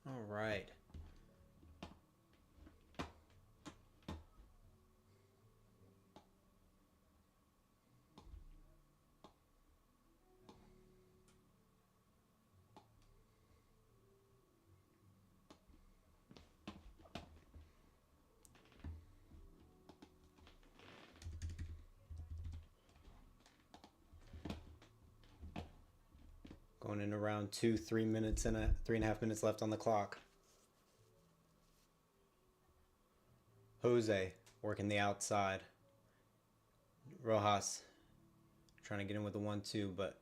All right. Going in around 3 minutes and 3.5 minutes left on the clock. Jose working the outside. Rojas trying to get in with the 1-2, but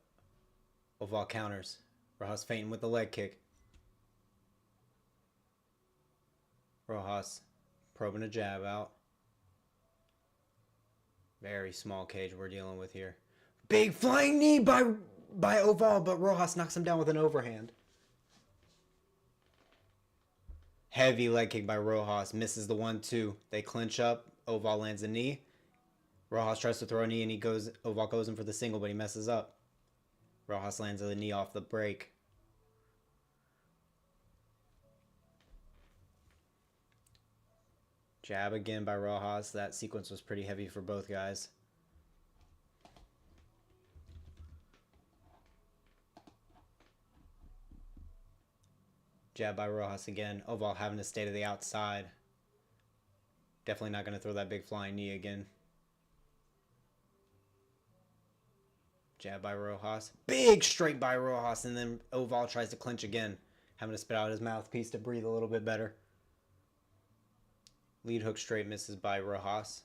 Oval counters. Rojas feinting with the leg kick. Rojas probing a jab out. Very small cage we're dealing with here. Big flying knee by Oval, but Rojas knocks him down with an overhand. Heavy leg kick by Rojas. Misses the 1-2. They clinch up. Oval lands a knee. Rojas tries to throw a knee, and Oval goes in for the single, but he messes up. Rojas lands a knee off the break. Jab again by Rojas. That sequence was pretty heavy for both guys. Jab by Rojas again. Oval having to stay to the outside. Definitely not going to throw that big flying knee again. Jab by Rojas. Big straight by Rojas, and then Oval tries to clinch again, having to spit out his mouthpiece to breathe a little bit better. Lead hook straight misses by Rojas.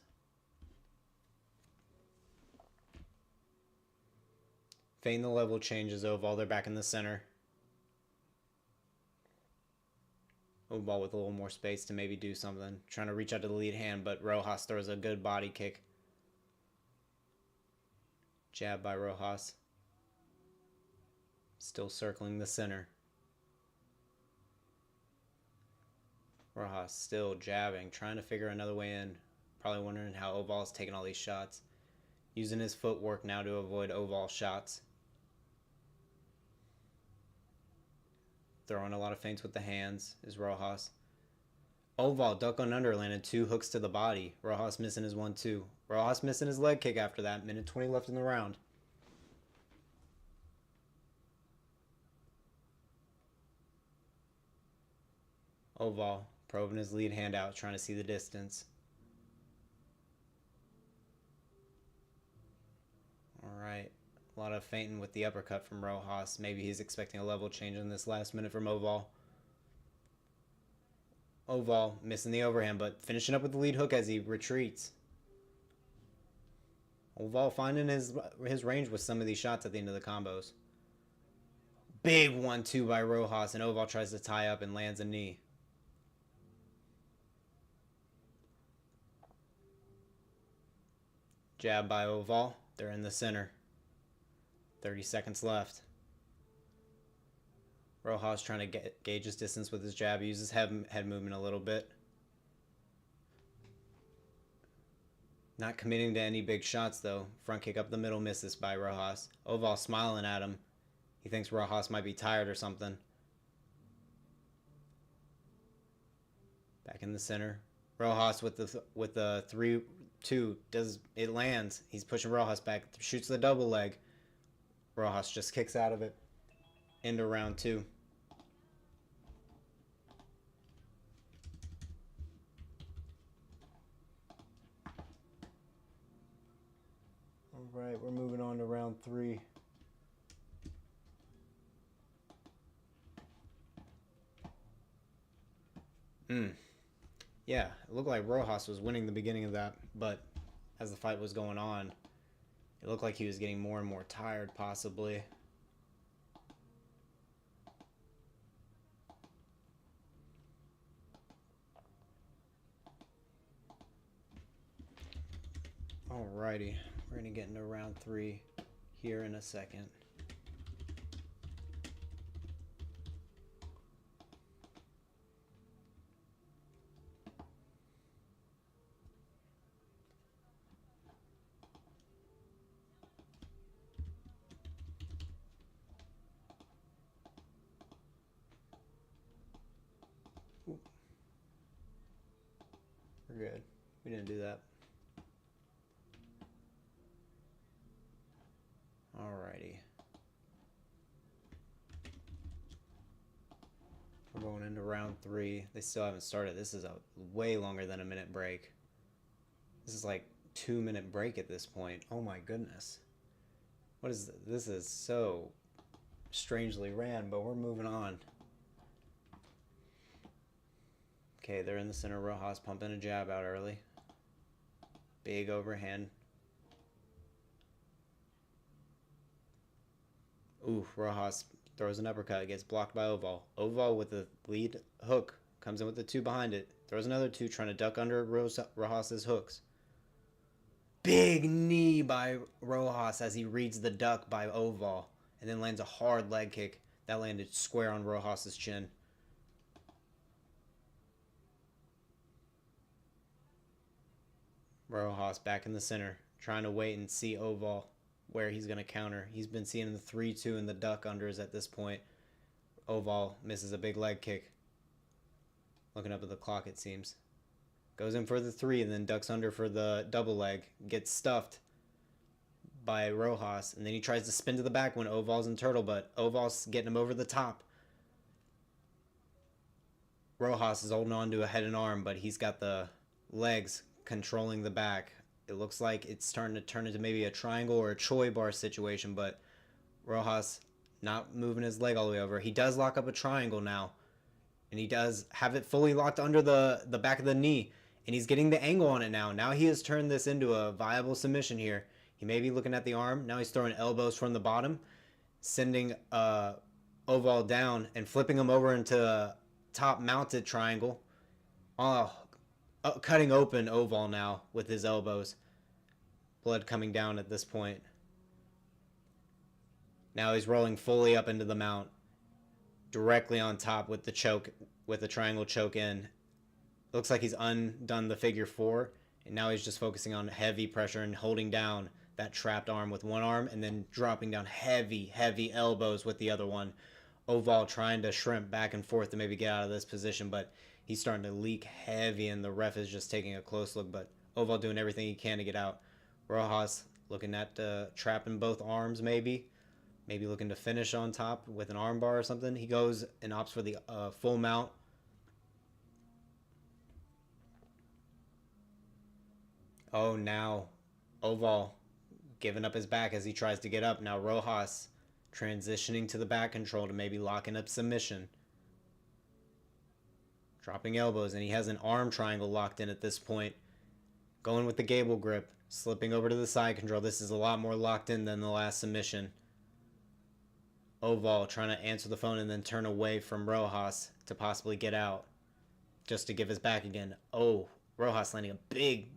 Feign the level changes Oval. They're back in the center. Oval with a little more space to maybe do something. Trying to reach out to the lead hand, but Rojas throws a good body kick. Jab by Rojas. Still circling the center. Rojas still jabbing, trying to figure another way in. Probably wondering how Oval's taking all these shots. Using his footwork now to avoid Oval shots. Throwing a lot of feints with the hands is Rojas. Oval duck on under, landed 2 hooks to the body. Rojas missing his 1-2. Rojas missing his leg kick after that. Minute 20 left in the round. Oval probing his lead hand out, trying to see the distance. Alright. A lot of feinting with the uppercut from Rojas. Maybe he's expecting a level change in this last minute from Oval. Oval missing the overhand, but finishing up with the lead hook as he retreats. Oval finding his range with some of these shots at the end of the combos. Big 1-2 by Rojas, and Oval tries to tie up and lands a knee. Jab by Oval. They're in the center. 30 seconds left. Rojas trying to gauge his distance with his jab. He uses head movement a little bit. Not committing to any big shots, though. Front kick up the middle misses by Rojas. Oval smiling at him. He thinks Rojas might be tired or something. Back in the center. Rojas with the 3-2. It lands. He's pushing Rojas back. Shoots the double leg. Rojas just kicks out of it. Into round 2. Alright, we're moving on to round 3. Yeah, it looked like Rojas was winning the beginning of that, but as the fight was going on, it looked like he was getting more and more tired, possibly. Alrighty, we're going to get into round 3 here in a second. We didn't do that. Alrighty. We're going into round 3. They still haven't started. This is a way longer than a minute break. This is like 2-minute break at this point. Oh my goodness. What is this? This is so strangely ran, but we're moving on. Okay, they're in the center. Rojas pumping a jab out early. Big overhand. Ooh, Rojas throws an uppercut. Gets blocked by Oval. Oval with the lead hook. Comes in with the 2 behind it. Throws another 2, trying to duck under Rojas's hooks. Big knee by Rojas as he reads the duck by Oval. And then lands a hard leg kick. That landed square on Rojas's chin. Rojas back in the center. Trying to wait and see Oval where he's going to counter. He's been seeing the 3-2 and the duck unders at this point. Oval misses a big leg kick. Looking up at the clock, it seems. Goes in for the 3 and then ducks under for the double leg. Gets stuffed by Rojas. And then he tries to spin to the back when Oval's in turtle, but Oval's getting him over the top. Rojas is holding on to a head and arm, but he's got the legs controlling the back. It looks like it's starting to turn into maybe a triangle or a Choi bar situation, but Rojas not moving his leg all the way over. He does lock up a triangle now, and he does have it fully locked under the back of the knee, and he's getting the angle on it now. Now he has turned this into a viable submission here. He may be looking at the arm. Now he's throwing elbows from the bottom, sending Oval down and flipping him over into a top mounted triangle. Cutting open Oval now with his elbows. Blood coming down at this point. Now he's rolling fully up into the mount. Directly on top with the choke, with the triangle choke in. Looks like he's undone the figure 4. And now he's just focusing on heavy pressure and holding down that trapped arm with one arm. And then dropping down heavy elbows with the other one. Oval trying to shrimp back and forth to maybe get out of this position, but he's starting to leak heavy, and the ref is just taking a close look, but Oval doing everything he can to get out. Rojas looking at trapping both arms, maybe looking to finish on top with an arm bar or something. He goes and opts for the full mount. Oh, now Oval giving up his back as he tries to get up. Now Rojas transitioning to the back control to maybe locking up submission. Dropping elbows, and he has an arm triangle locked in at this point. Going with the gable grip, slipping over to the side control. This is a lot more locked in than the last submission. Oval trying to answer the phone and then turn away from Rojas to possibly get out. Just to give his back again. Oh, Rojas landing a big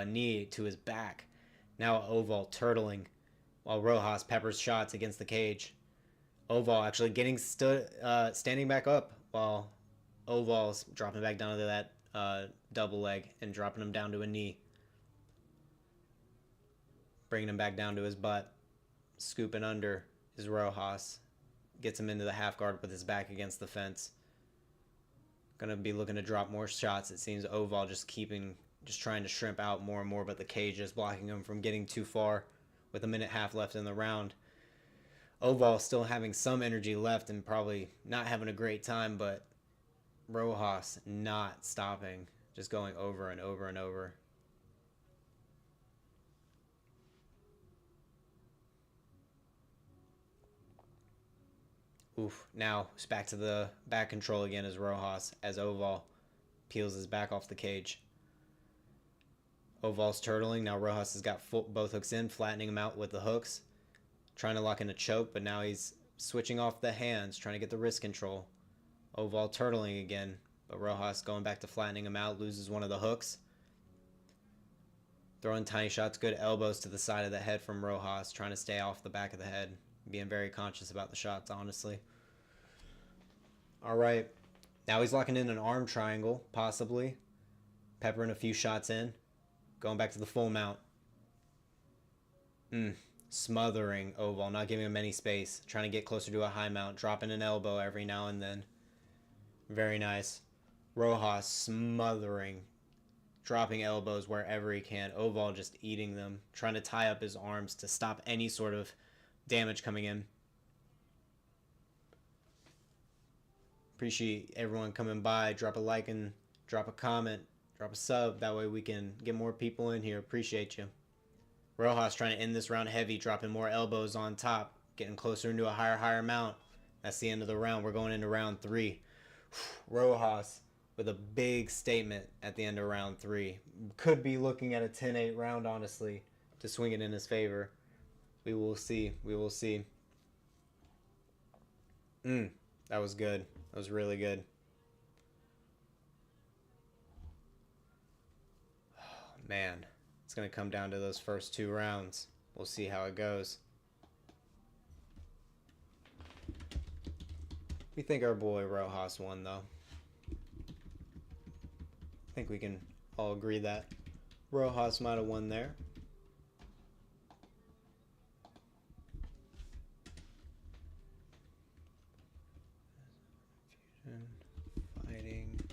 knee to his back. Now Oval turtling while Rojas peppers shots against the cage. Oval actually getting standing back up while Oval's dropping back down to that double leg and dropping him down to a knee. Bringing him back down to his butt. Scooping under is Rojas. Gets him into the half guard with his back against the fence. Gonna be looking to drop more shots. It seems Oval just trying to shrimp out more and more, but the cage is blocking him from getting too far with a minute half left in the round. Oval still having some energy left and probably not having a great time, but Rojas not stopping, just going over and over and over. Oof, now it's back to the back control again as Rojas, as Oval peels his back off the cage. Oval's turtling. Now Rojas has got both hooks in, flattening him out with the hooks. Trying to lock in a choke, but now he's switching off the hands, trying to get the wrist control. Oval turtling again, but Rojas going back to flattening him out, loses one of the hooks. Throwing tiny shots, good elbows to the side of the head from Rojas, trying to stay off the back of the head. Being very conscious about the shots, honestly. All right. Now he's locking in an arm triangle, possibly. Peppering a few shots in. Going back to the full mount. Smothering Oval, not giving him any space. Trying to get closer to a high mount. Dropping an elbow every now and then. Very nice. Rojas smothering. dropping elbows wherever he can. Oval just eating them, trying to tie up his arms to stop any sort of damage coming in. Appreciate everyone coming by. Drop a like and drop a comment. Drop a sub. That way we can get more people in here. Appreciate you. Rojas trying to end this round heavy, dropping more elbows on top, getting closer into a higher mount. That's the end of the round. We're going into round 3. Rojas with a big statement at the end of round 3. Could be looking at a 10-8 round, honestly, to swing it in his favor. We will see. We will see. That was good. That was really good. Oh, man. It's going to come down to those first 2 rounds. We'll see how it goes. We think our boy Rojas won, though. I think we can all agree that Rojas might have won there. Fighting 85.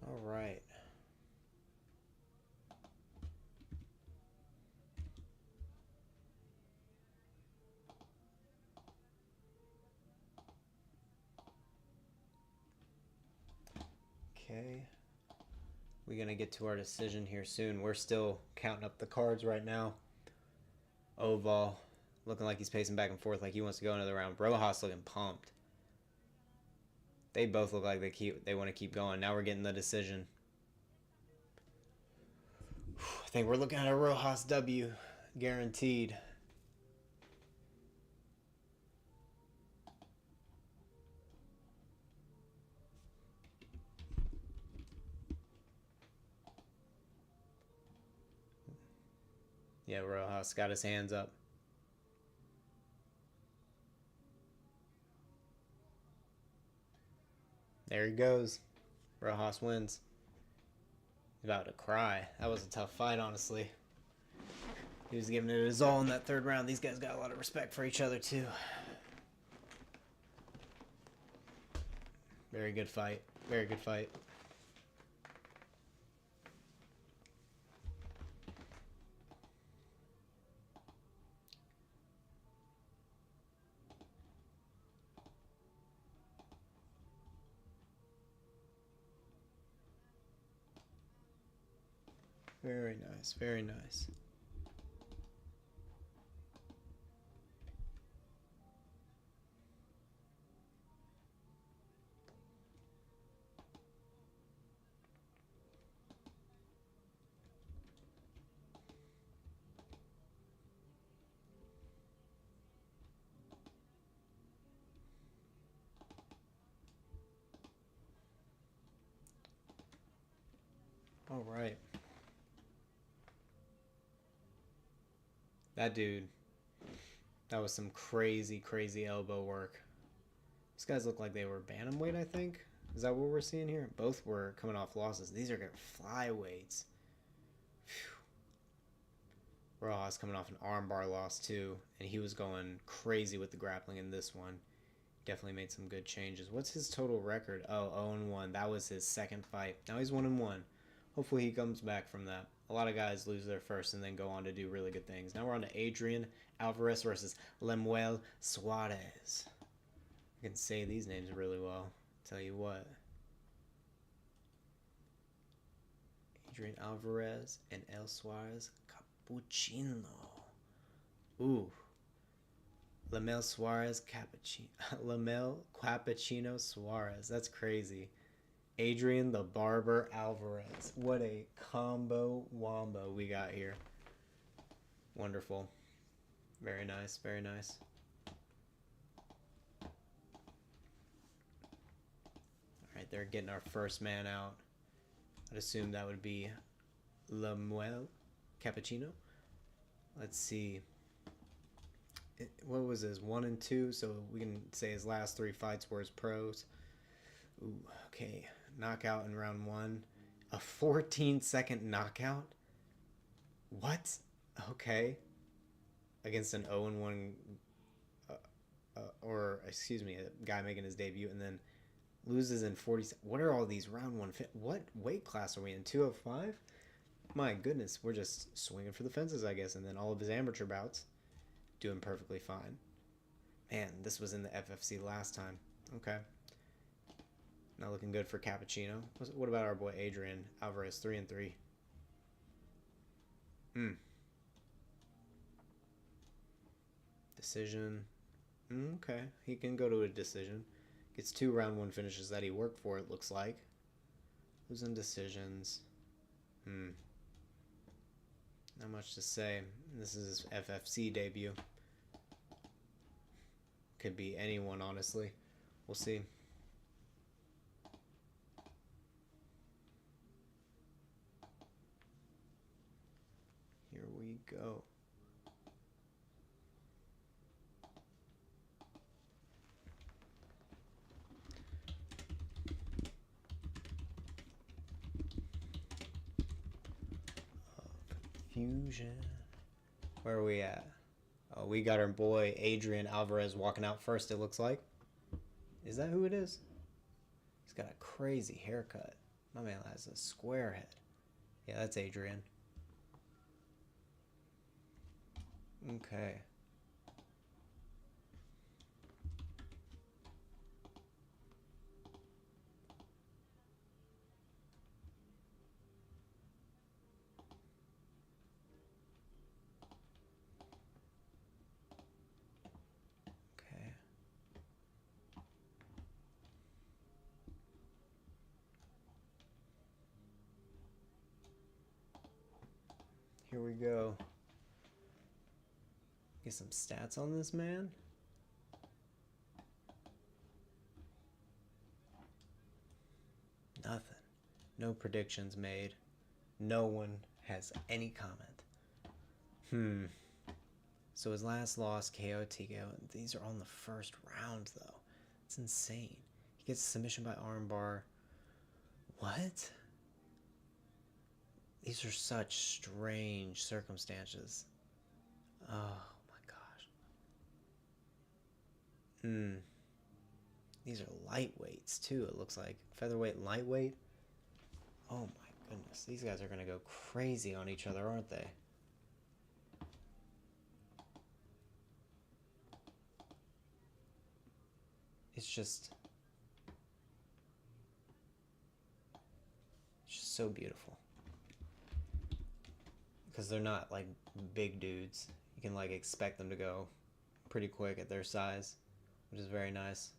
All right. Okay. We're going to get to our decision here soon. We're still counting up the cards right now. Oval looking like he's pacing back and forth like he wants to go another round. Rojas looking pumped. They both look like they want to keep going. Now we're getting the decision. I think we're looking at a Rojas W, guaranteed. Yeah, Rojas got his hands up. There he goes. Rojas wins. He's about to cry. That was a tough fight, honestly. He was giving it his all in that 3rd round. These guys got a lot of respect for each other, too. Very good fight. Very good fight. Very nice. Very nice. All right. That dude, that was some crazy, crazy elbow work. These guys look like they were bantamweight, I think. Is that what we're seeing here? Both were coming off losses. These are good flyweights. Rojas coming off an armbar loss, too. And he was going crazy with the grappling in this one. Definitely made some good changes. What's his total record? Oh, 0-1. That was his 2nd fight. Now he's 1-1. Hopefully he comes back from that. A lot of guys lose their first and then go on to do really good things. Now we're on to Adrian Alvarez versus Lemuel Suarez. I can say these names really well. Tell you what. Adrian Alvarez and El Suarez Cappuccino. Ooh. Lamel Suarez Cappuccino. Lamel Cappuccino Suarez. That's crazy. Adrian the Barber Alvarez. What a combo wombo we got here. Wonderful. Very nice. Very nice. Alright, they're getting our first man out. I'd assume that would be Lemuel Cappuccino. Let's see. What was his 1 and 2? So we can say his last 3 fights were his pros. Ooh, okay. Knockout in round 1. A 14-second knockout? What? Okay. Against an 0 and 1, or excuse me, a guy making his debut, and then loses in 40. What are all these round 1? What weight class are we in? 205? My goodness, we're just swinging for the fences, I guess. And then all of his amateur bouts, doing perfectly fine. Man, this was in the FFC last time. Okay. Not looking good for Cappuccino. What about our boy Adrian Alvarez, 3 and 3? Decision. Okay, he can go to a decision. Gets 2 round 1 finishes that he worked for, it looks like. Losing decisions. Not much to say. This is his FFC debut. Could be anyone, honestly. We'll see. Here we go. Fusion. Where are we at? Oh, we got our boy Adrian Alvarez walking out first, it looks like. Is that who it is? He's got a crazy haircut. My man has a square head. Yeah, that's Adrian. Okay. Here we go. Get some stats on this man. Nothing. No predictions made. No one has any comment. So his last loss, KO, TKO. These are on the first round, though. It's insane. He gets submission by armbar. What? These are such strange circumstances. Oh my gosh. These are lightweights too, it looks like. Featherweight and lightweight. Oh my goodness. These guys are gonna go crazy on each other, aren't they? It's just so beautiful. Because they're not like big dudes. You can like expect them to go pretty quick at their size, which is very nice.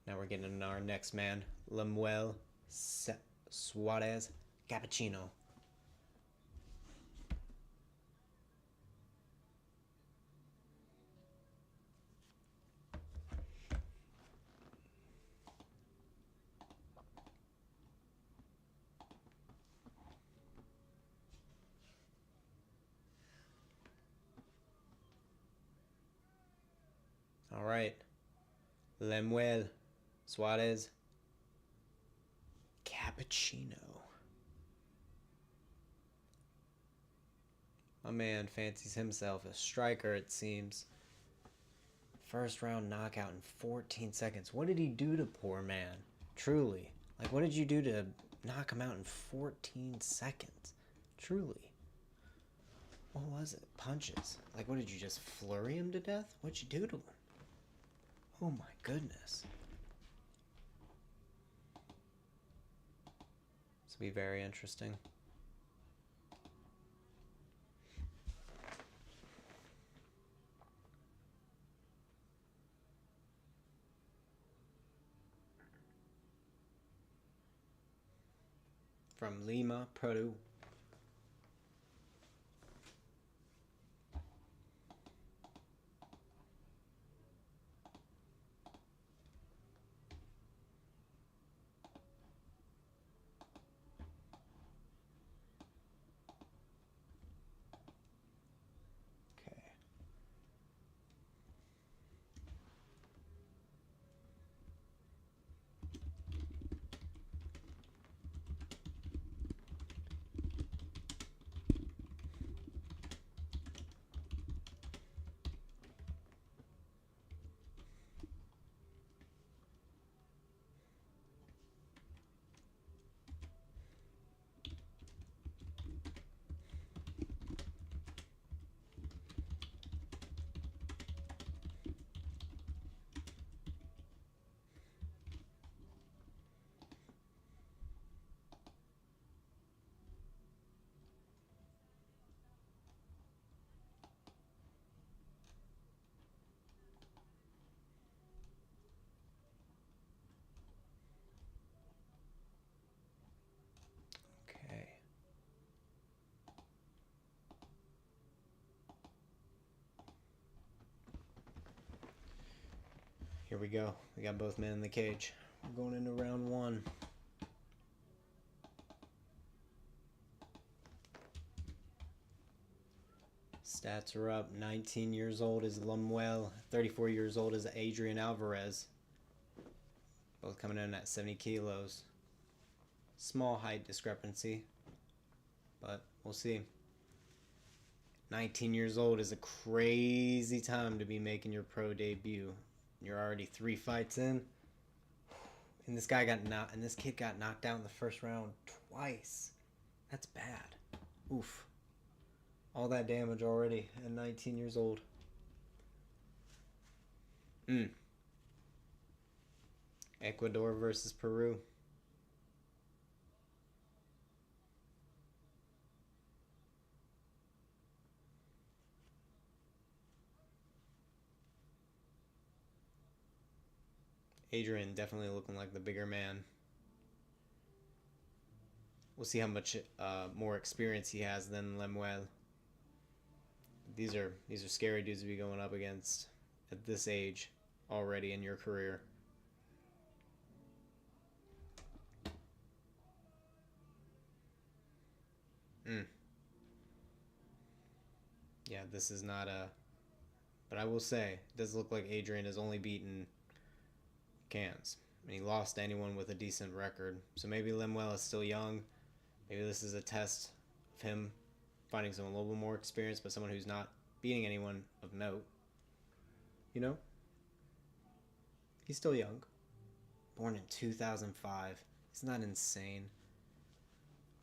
Now we're getting into our next man, Lemuel Suarez Cappuccino. All right, Lemuel Suarez Cappuccino. My man fancies himself a striker, it seems. First round knockout in 14 seconds. What did he do to poor man? Truly. Like, what did you do to knock him out in 14 seconds? Truly. What was it? Punches. Like, what did you just flurry him to death? What'd you do to him? Oh my goodness. This will be very interesting. From Lima, Peru. Here we go. We got both men in the cage. We're going into round one. Stats are up. 19 years old is Lemuel. 34 years old is Adrian Alvarez. Both coming in at 70 kilos. Small height discrepancy, but we'll see. 19 years old is a crazy time to be making your pro debut. You're already 3 fights in, and this kid got knocked out in the first round twice. That's bad. Oof. All that damage already at 19 years old. Ecuador versus Peru. Adrian definitely looking like the bigger man. We'll see how much more experience he has than Lemuel. These are scary dudes to be going up against at this age already in your career. Yeah, this is not a... But I will say, it does look like Adrian has only beaten Cans. And he lost to anyone with a decent record. So maybe Lemuel is still young. Maybe this is a test of him finding someone a little bit more experienced, but someone who's not beating anyone of note. You know? He's still young. Born in 2005. Isn't that insane?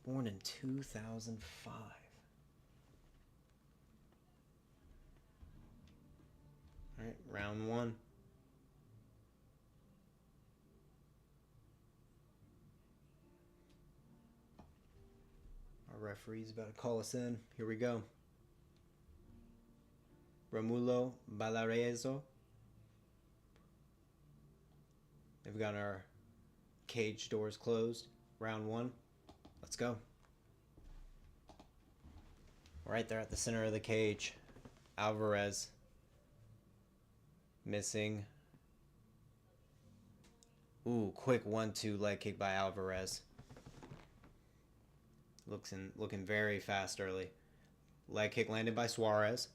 Born in 2005. Alright, round one. Our referee's about to call us in. Here we go. Romulo Balarezo. They've got our cage doors closed. Round one. Let's go. Right there at the center of the cage. Alvarez. Missing. Ooh, quick 1-2 leg kick by Alvarez. Looking very fast early. Leg kick landed by Suarez.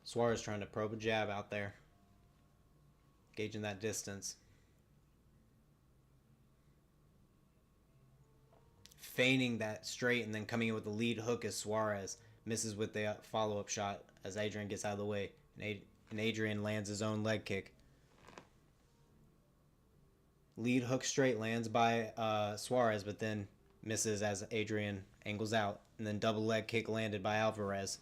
Suarez trying to probe a jab out there. Gauging that distance. Feigning that straight and then coming in with the lead hook as Suarez misses with the follow-up shot as Adrian gets out of the way. And Adrian lands his own leg kick. Lead hook straight lands by Suarez, but then misses as Adrian angles out. And then double leg kick landed by Alvarez.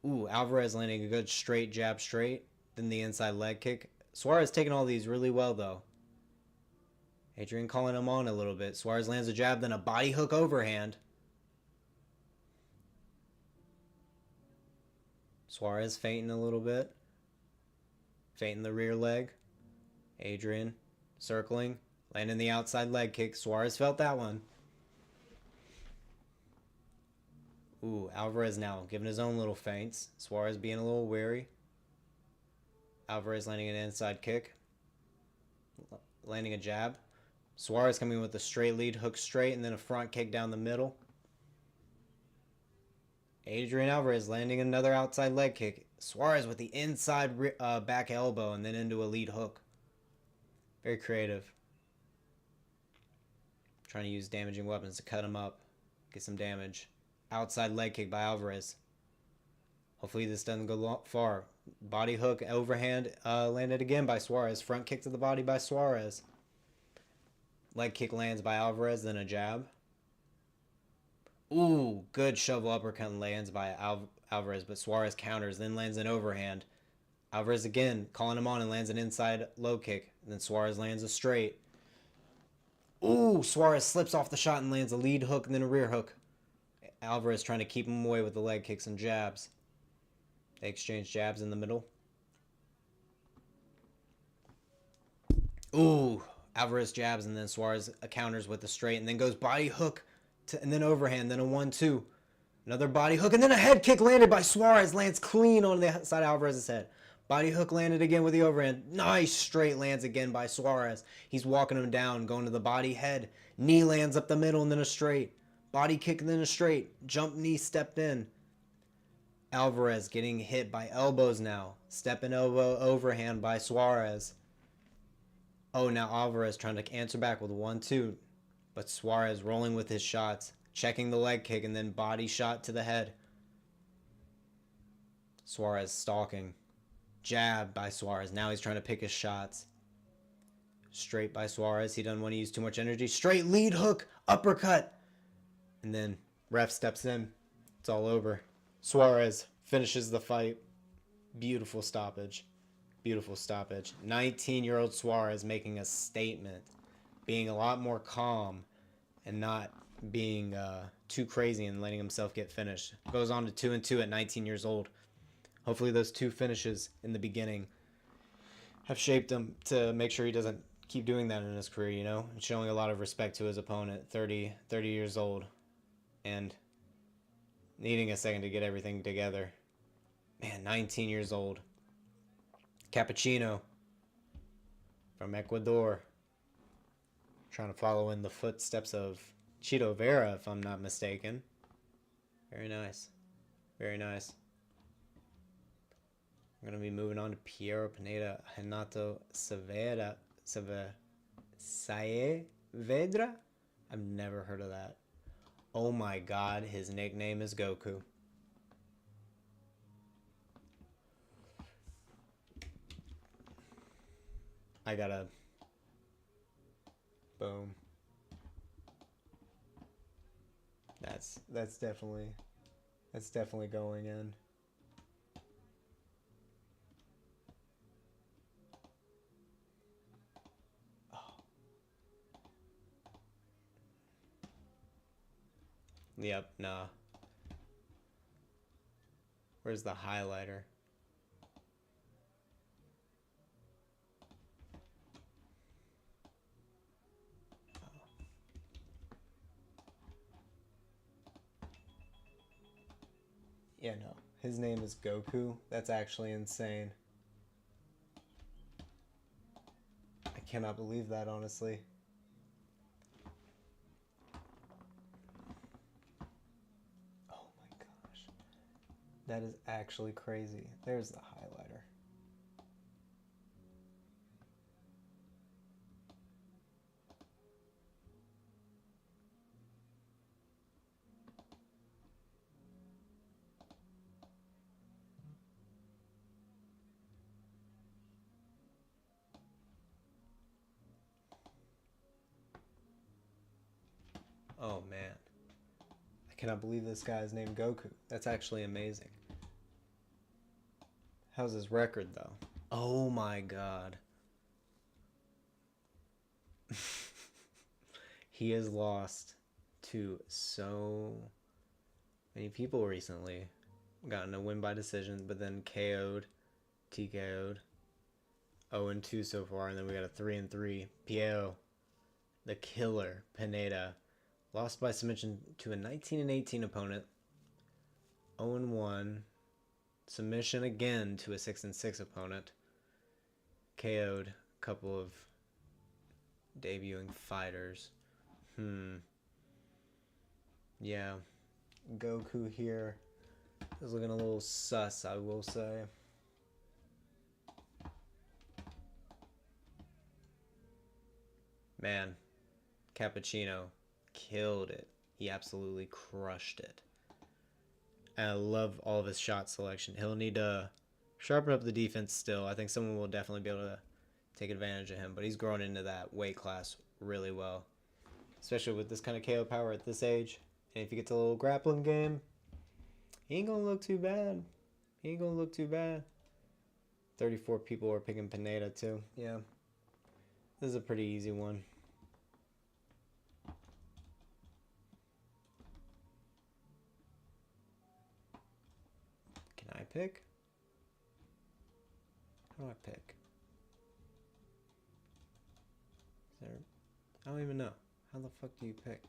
Ooh, Alvarez landing a good straight jab straight. Then the inside leg kick. Suarez taking all these really well, though. Adrian calling him on a little bit. Suarez lands a jab, then a body hook overhand. Suarez feinting a little bit. Feinting the rear leg. Adrian circling. Landing the outside leg kick. Suarez felt that one. Ooh, Alvarez now giving his own little feints. Suarez being a little wary. Alvarez landing an inside kick. Landing a jab. Suarez coming with a straight lead hook straight and then a front kick down the middle. Adrian Alvarez landing another outside leg kick. Suarez with the inside back elbow and then into a lead hook. Very creative. Trying to use damaging weapons to cut him up. Get some damage. Outside leg kick by Alvarez. Hopefully this doesn't go far. Body hook overhand landed again by Suarez. Front kick to the body by Suarez. Leg kick lands by Alvarez, then a jab. Ooh, good shovel uppercut lands by Alvarez, but Suarez counters, then lands an overhand. Alvarez again calling him on and lands an inside low kick. And then Suarez lands a straight. Ooh, Suarez slips off the shot and lands a lead hook and then a rear hook. Alvarez trying to keep him away with the leg kicks and jabs. They exchange jabs in the middle. Ooh, Alvarez jabs and then Suarez counters with a straight and then goes body hook and then overhand, then a 1-2. Another body hook, and then a head kick landed by Suarez. Lands clean on the side of Alvarez's head. Body hook landed again with the overhand. Nice straight lands again by Suarez. He's walking him down, going to the body head. Knee lands up the middle and then a straight. Body kick and then a straight. Jump knee stepped in. Alvarez getting hit by elbows now. Step and elbow overhand by Suarez. Oh, now Alvarez trying to answer back with 1-2. But Suarez rolling with his shots. Checking the leg kick and then body shot to the head. Suarez stalking. Jab by Suarez. Now he's trying to pick his shots. Straight by Suarez. He doesn't want to use too much energy. Straight lead hook. Uppercut. And then ref steps in. It's all over. Suarez finishes the fight. Beautiful stoppage. Beautiful stoppage. 19-year-old Suarez making a statement. Being a lot more calm and not being too crazy and letting himself get finished. Goes on to 2-2 at 19 years old. Hopefully those 2 finishes in the beginning have shaped him to make sure he doesn't keep doing that in his career, you know? And showing a lot of respect to his opponent, 30 years old, and needing a second to get everything together. Man, 19 years old. Cappuccino from Ecuador. Trying to follow in the footsteps of Chito Vera, if I'm not mistaken. Very nice. Very nice. I'm going to be moving on to Piero Pineda, Renato Saavedra. I've never heard of that. Oh my god, his nickname is Goku. I gotta... Boom. That's definitely going in. Oh. Yep, nah. Where's the highlighter? Yeah, no. His name is Goku. That's actually insane. I cannot believe that, honestly. Oh my gosh. That is actually crazy. There's the highlighter. Oh man. I cannot believe this guy is named Goku. That's actually amazing. How's his record though? Oh my god. He has lost to so many people recently. Gotten a win by decision, but then KO'd, TKO'd. 0-2 so far, and then we got a 3-3. Piero, the killer, Pineda. Lost by submission to a 19-18 opponent. 0-1. Submission again to a 6-6 opponent. KO'd a couple of debuting fighters. Yeah. Goku here is looking a little sus, I will say. Man, Cappuccino killed it. He absolutely crushed it. And I love all of his shot selection. He'll need to sharpen up the defense still. I think someone will definitely be able to take advantage of him. But he's grown into that weight class really well. Especially with this kind of KO power at this age. And if he gets a little grappling game, he ain't going to look too bad. He ain't going to look too bad. 34 people are picking Pineda too. Yeah. This is a pretty easy one. Can I pick? How do I pick? Is there... I don't even know. How the fuck do you pick?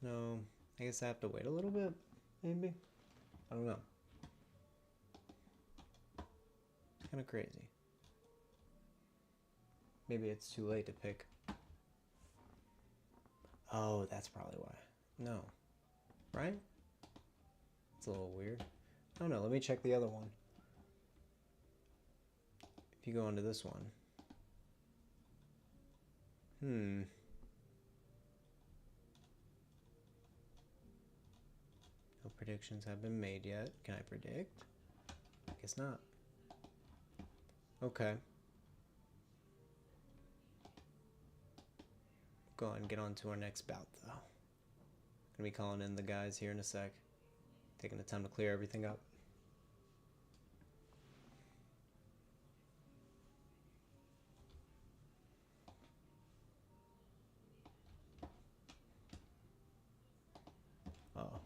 No, I guess I have to wait a little bit, maybe? I don't know. It's kind of crazy. Maybe it's too late to pick. Oh, that's probably why. No. Right? It's a little weird. I don't know. Let me check the other one. If you go into this one. No predictions have been made yet. Can I predict? I guess not. Okay. Go ahead and get on to our next bout, though. Gonna be calling in the guys here in a sec. Taking the time to clear everything up. Uh-oh.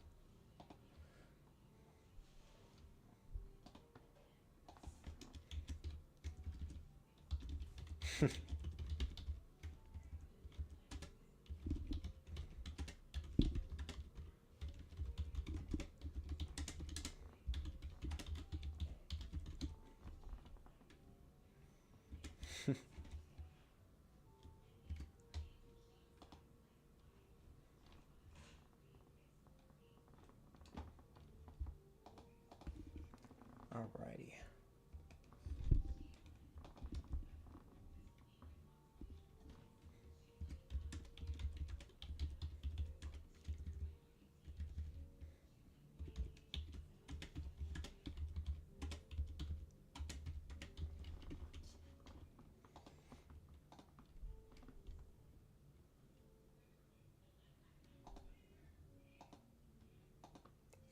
Alrighty.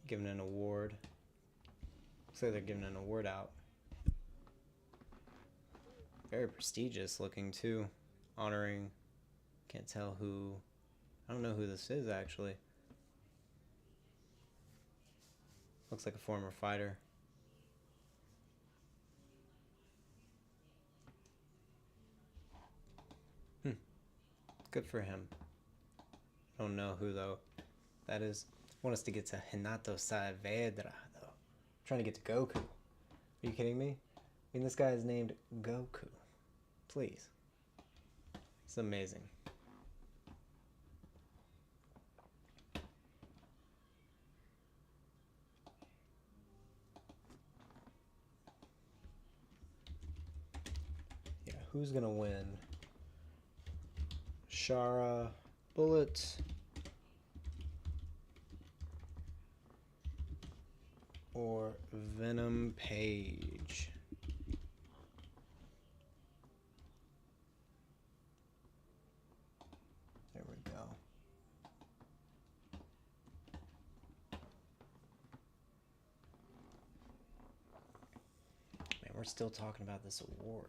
Giving an award. Looks like they're giving an award out. Very prestigious looking too. Honoring, can't tell who, I don't know who this is actually. Looks like a former fighter. Good for him. I don't know who though that is. I want us to get to Renato Saavedra though. I'm trying to get to Goku. Are you kidding me? I mean, this guy is named Goku. Please. It's amazing. Yeah, who's gonna win? Shara, Bullet, or Venom Page? There we go. Man, we're still talking about this award.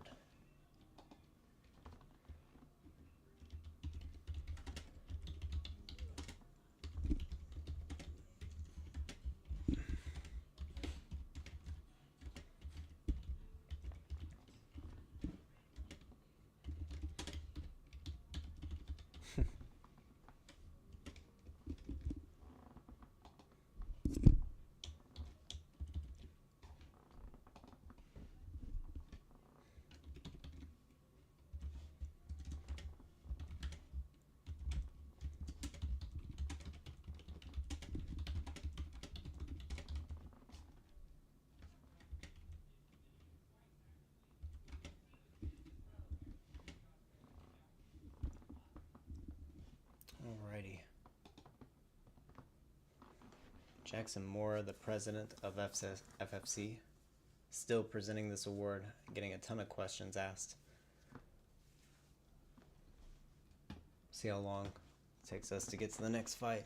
Alrighty. Jackson Moore, the president of FFC, still presenting this award, getting a ton of questions asked. See how long it takes us to get to the next fight.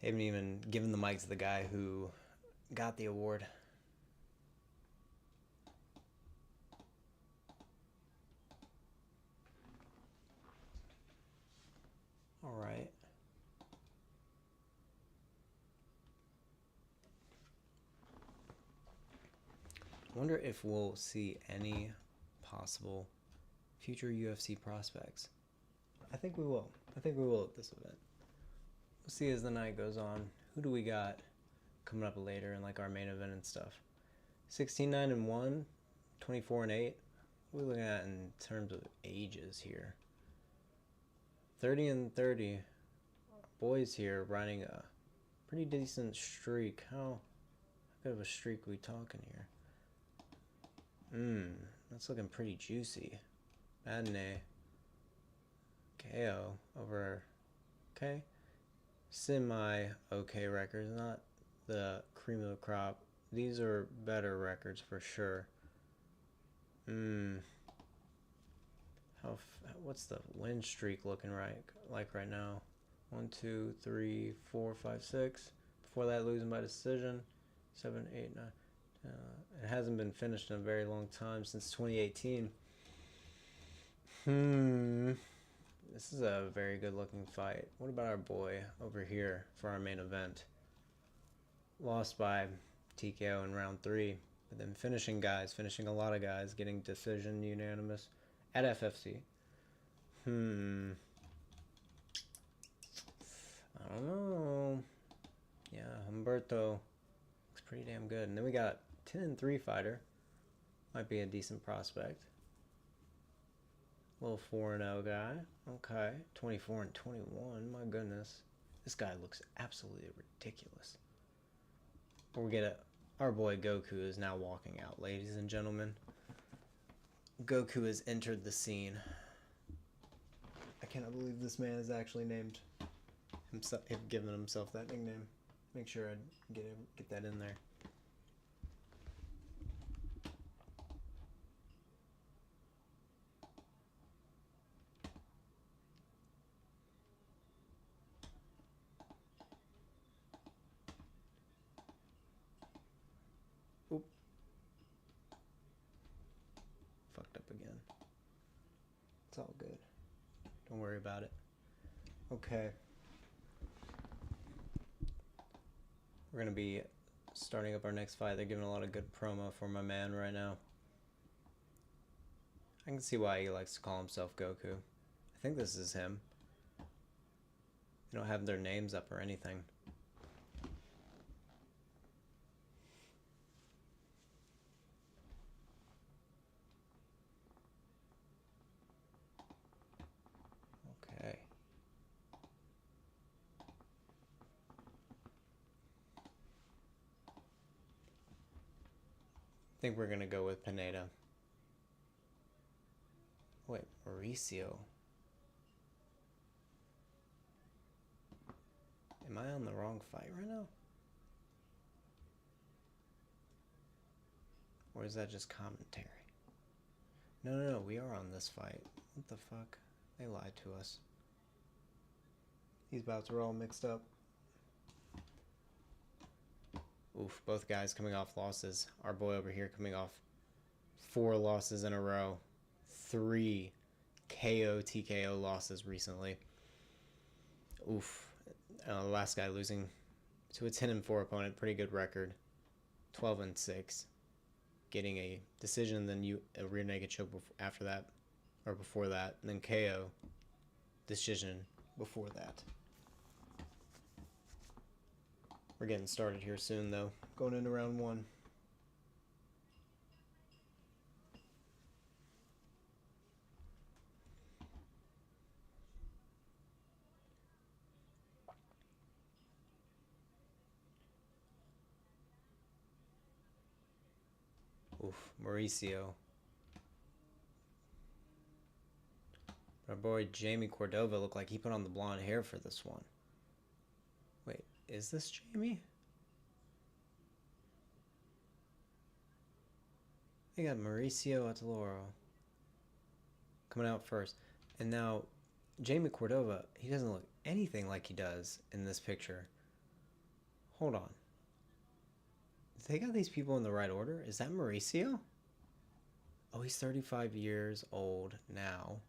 They haven't even given the mic to the guy who got the award. Alright. I wonder if we'll see any possible future UFC prospects. I think we will. I think we will at this event. We'll see as the night goes on. Who do we got coming up later in like our main event and stuff? 16-9-1, 24-8. What are we looking at in terms of ages here? 30-30. Boys here riding a pretty decent streak. How good of a streak are we talking here? That's looking pretty juicy. Madney. KO over. Okay. Semi-okay records. Not the cream of the crop. These are better records for sure. What's the win streak looking like right now? 1, 2, 3, 4, 5, 6. Before that, losing by decision. 7, 8, 9. It hasn't been finished in a very long time, since 2018. This is a very good looking fight. What about our boy over here for our main event? Lost by TKO in round 3, but then finishing a lot of guys, getting decision unanimous at FFC. I don't know. Yeah, Humberto looks pretty damn good. And then we got 10-3 fighter. Might be a decent prospect. Little 4-0 guy. Okay. 24-21. My goodness. This guy looks absolutely ridiculous. Our boy Goku is now walking out, ladies and gentlemen. Goku has entered the scene. I cannot believe this man has actually named himself, given himself that nickname. Make sure I get that in there. Oop. Fucked up again. It's all good. Don't worry about it. Okay. We're going to be starting up our next fight. They're giving a lot of good promo for my man right now. I can see why he likes to call himself Goku. I think this is him. They don't have their names up or anything. Okay. I think we're going to go with Pineda. Wait, Mauricio. Am I on the wrong fight right now? Or is that just commentary? No, we are on this fight. What the fuck? They lied to us. These bouts are all mixed up. Oof, both guys coming off losses. Our boy over here coming off 4 losses in a row. 3 KO, TKO losses recently. Oof. The last guy losing to a 10-4 opponent. Pretty good record. 12-6. Getting a decision, then a rear naked choke after that. Or before that. And then KO. Decision before that. We're getting started here soon, though. Going into round 1. Oof, Mauricio. Our boy Jamie Cordova looked like he put on the blonde hair for this one. Wait, is this Jamie? They got Mauricio Ataloro coming out first. And now, Jamie Cordova, he doesn't look anything like he does in this picture. Hold on. They got these people in the right order? Is that Mauricio? Oh, he's 35 years old now.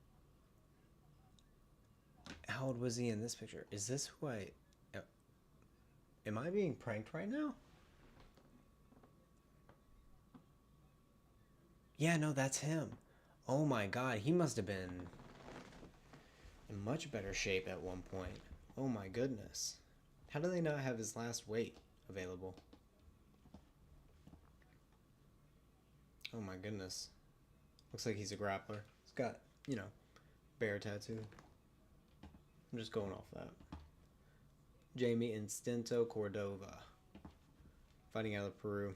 How old was he in this picture? Is this who I... Am I being pranked right now? Yeah, no, that's him. Oh my god, he must have been in much better shape at one point. Oh my goodness. How do they not have his last weight available? Oh my goodness. Looks like he's a grappler. He's got, bear tattoo. I'm just going off that. Jamie Instinto Cordova. Fighting out of Peru.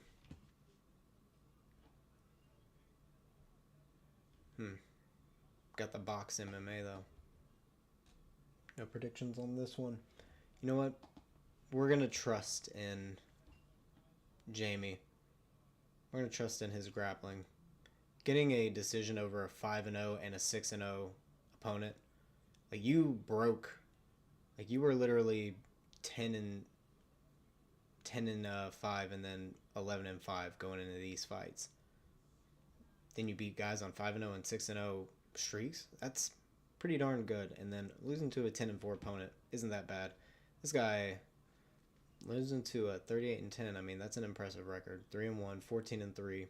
Got the box MMA though. No predictions on this one. You know what? We're going to trust in Jamie. We're going to trust in his grappling. Getting a decision over a 5-0 and a 6-0 opponent. Like, you broke. Like, you were literally 10 and 5 and then 11 and 5 going into these fights. Then you beat guys on 5-0 and 6-0 streaks. That's pretty darn good. And then losing to a 10 and 4 opponent isn't that bad. This guy losing to a 38 and 10. I mean, that's an impressive record. 3 and 1, 14 and 3.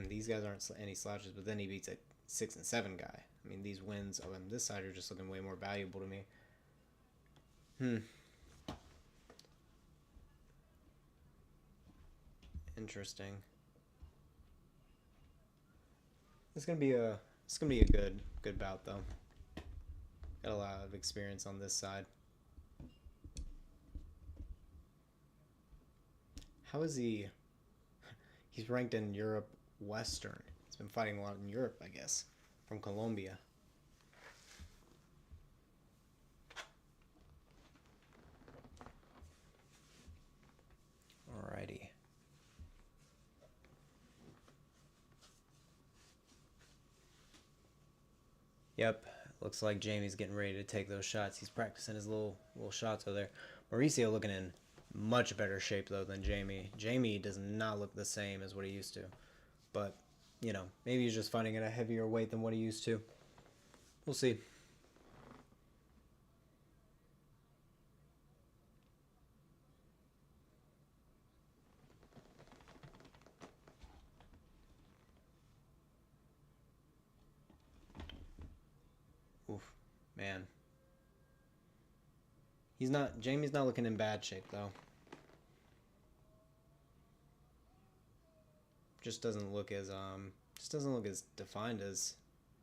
These guys aren't any slouches, but then he beats a 6 and 7 guy. I mean, these wins on this side are just looking way more valuable to me. Interesting. It's gonna be a good bout though. Got a lot of experience on this side. How is he? He's ranked in Europe Western. He's been fighting a lot in Europe, I guess, from Colombia. Alrighty. Yep, looks like Jamie's getting ready to take those shots. He's practicing his little shots over there. Mauricio looking in much better shape though than Jamie. Jamie does not look the same as what he used to, but maybe he's just fighting at a heavier weight than what he used to. We'll see. Oof, man. Jamie's not looking in bad shape though. Just doesn't look as defined as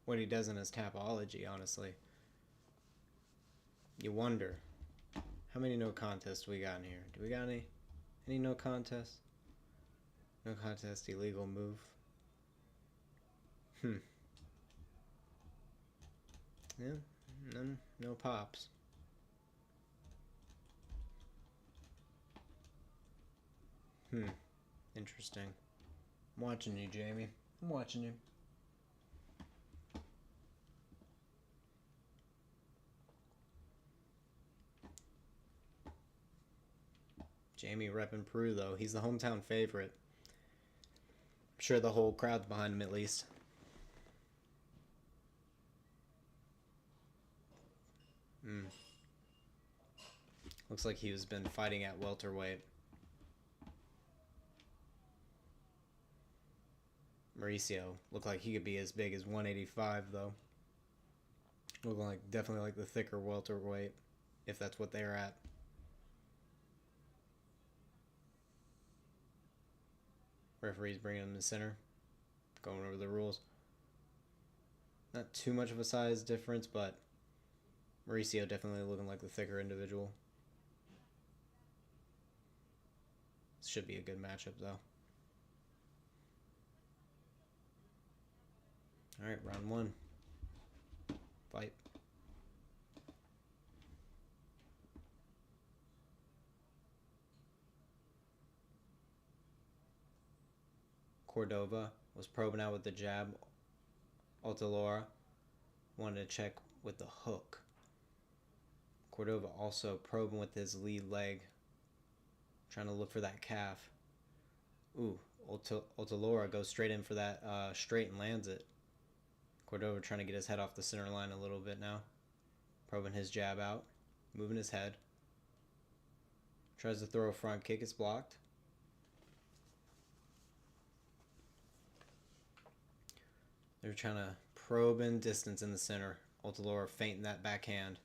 what he does in his Tapology, honestly. You wonder how many no contests we got in here. Do we got any no contests? No contest illegal move. Yeah, no pops. Interesting. I'm watching you, Jamie. I'm watching you. Jamie repping Peru, though. He's the hometown favorite. I'm sure the whole crowd's behind him, at least. Looks like he's been fighting at welterweight. Mauricio looked like he could be as big as 185, though. Looked like definitely like the thicker welterweight, if that's what they're at. Referee's bringing him to center, going over the rules. Not too much of a size difference, but Mauricio definitely looking like the thicker individual. This should be a good matchup, though. Alright, round 1. Fight. Cordova was probing out with the jab. Altalora wanted to check with the hook. Cordova also probing with his lead leg, trying to look for that calf. Ooh, Altalora goes straight in for that straight and lands it. Cordova trying to get his head off the center line a little bit now. Probing his jab out, moving his head. Tries to throw a front kick, it's blocked. They're trying to probe in distance in the center. Altalora feinting that backhand.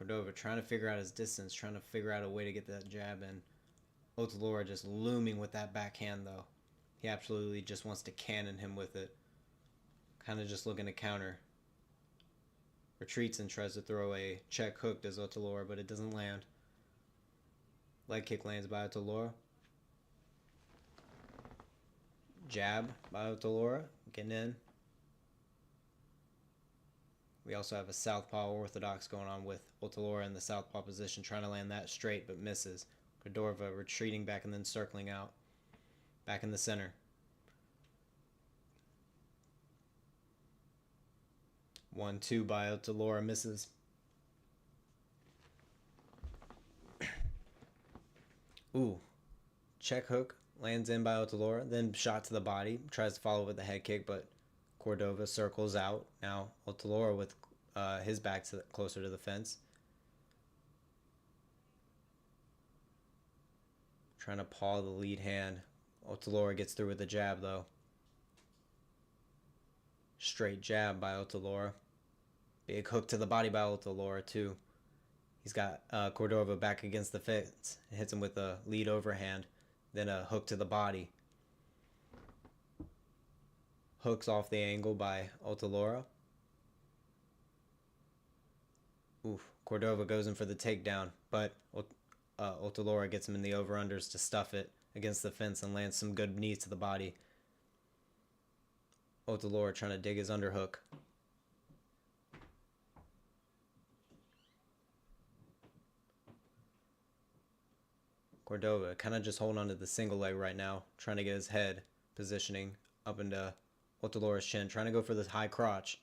Cordova trying to figure out his distance, trying to figure out a way to get that jab in. Otulora just looming with that backhand, though. He absolutely just wants to cannon him with it. Kind of just looking to counter. Retreats and tries to throw a check hook to Otulora, but it doesn't land. Leg kick lands by Otulora. Jab by Otulora, getting in. We also have a southpaw orthodox going on with Otulora in the southpaw position, trying to land that straight, but misses. Cordova retreating back and then circling out. Back in the center. 1-2 by Otulora, misses. Ooh. Check hook. Lands in by Otulora. Then shot to the body. Tries to follow with the head kick, but Cordova circles out. Now Otulora with his back closer to the fence. Trying to paw the lead hand. Otulora gets through with a jab, though. Straight jab by Otulora. Big hook to the body by Otulora, too. He's got Cordova back against the fence. Hits him with a lead overhand. Then a hook to the body. Hooks off the angle by Otulora. Oof. Cordova goes in for the takedown, but Otulora gets him in the over-unders to stuff it against the fence and lands some good knees to the body. Otulora trying to dig his underhook. Cordova kind of just holding on to the single leg right now, trying to get his head positioning up into Otulora's chin, trying to go for this high crotch.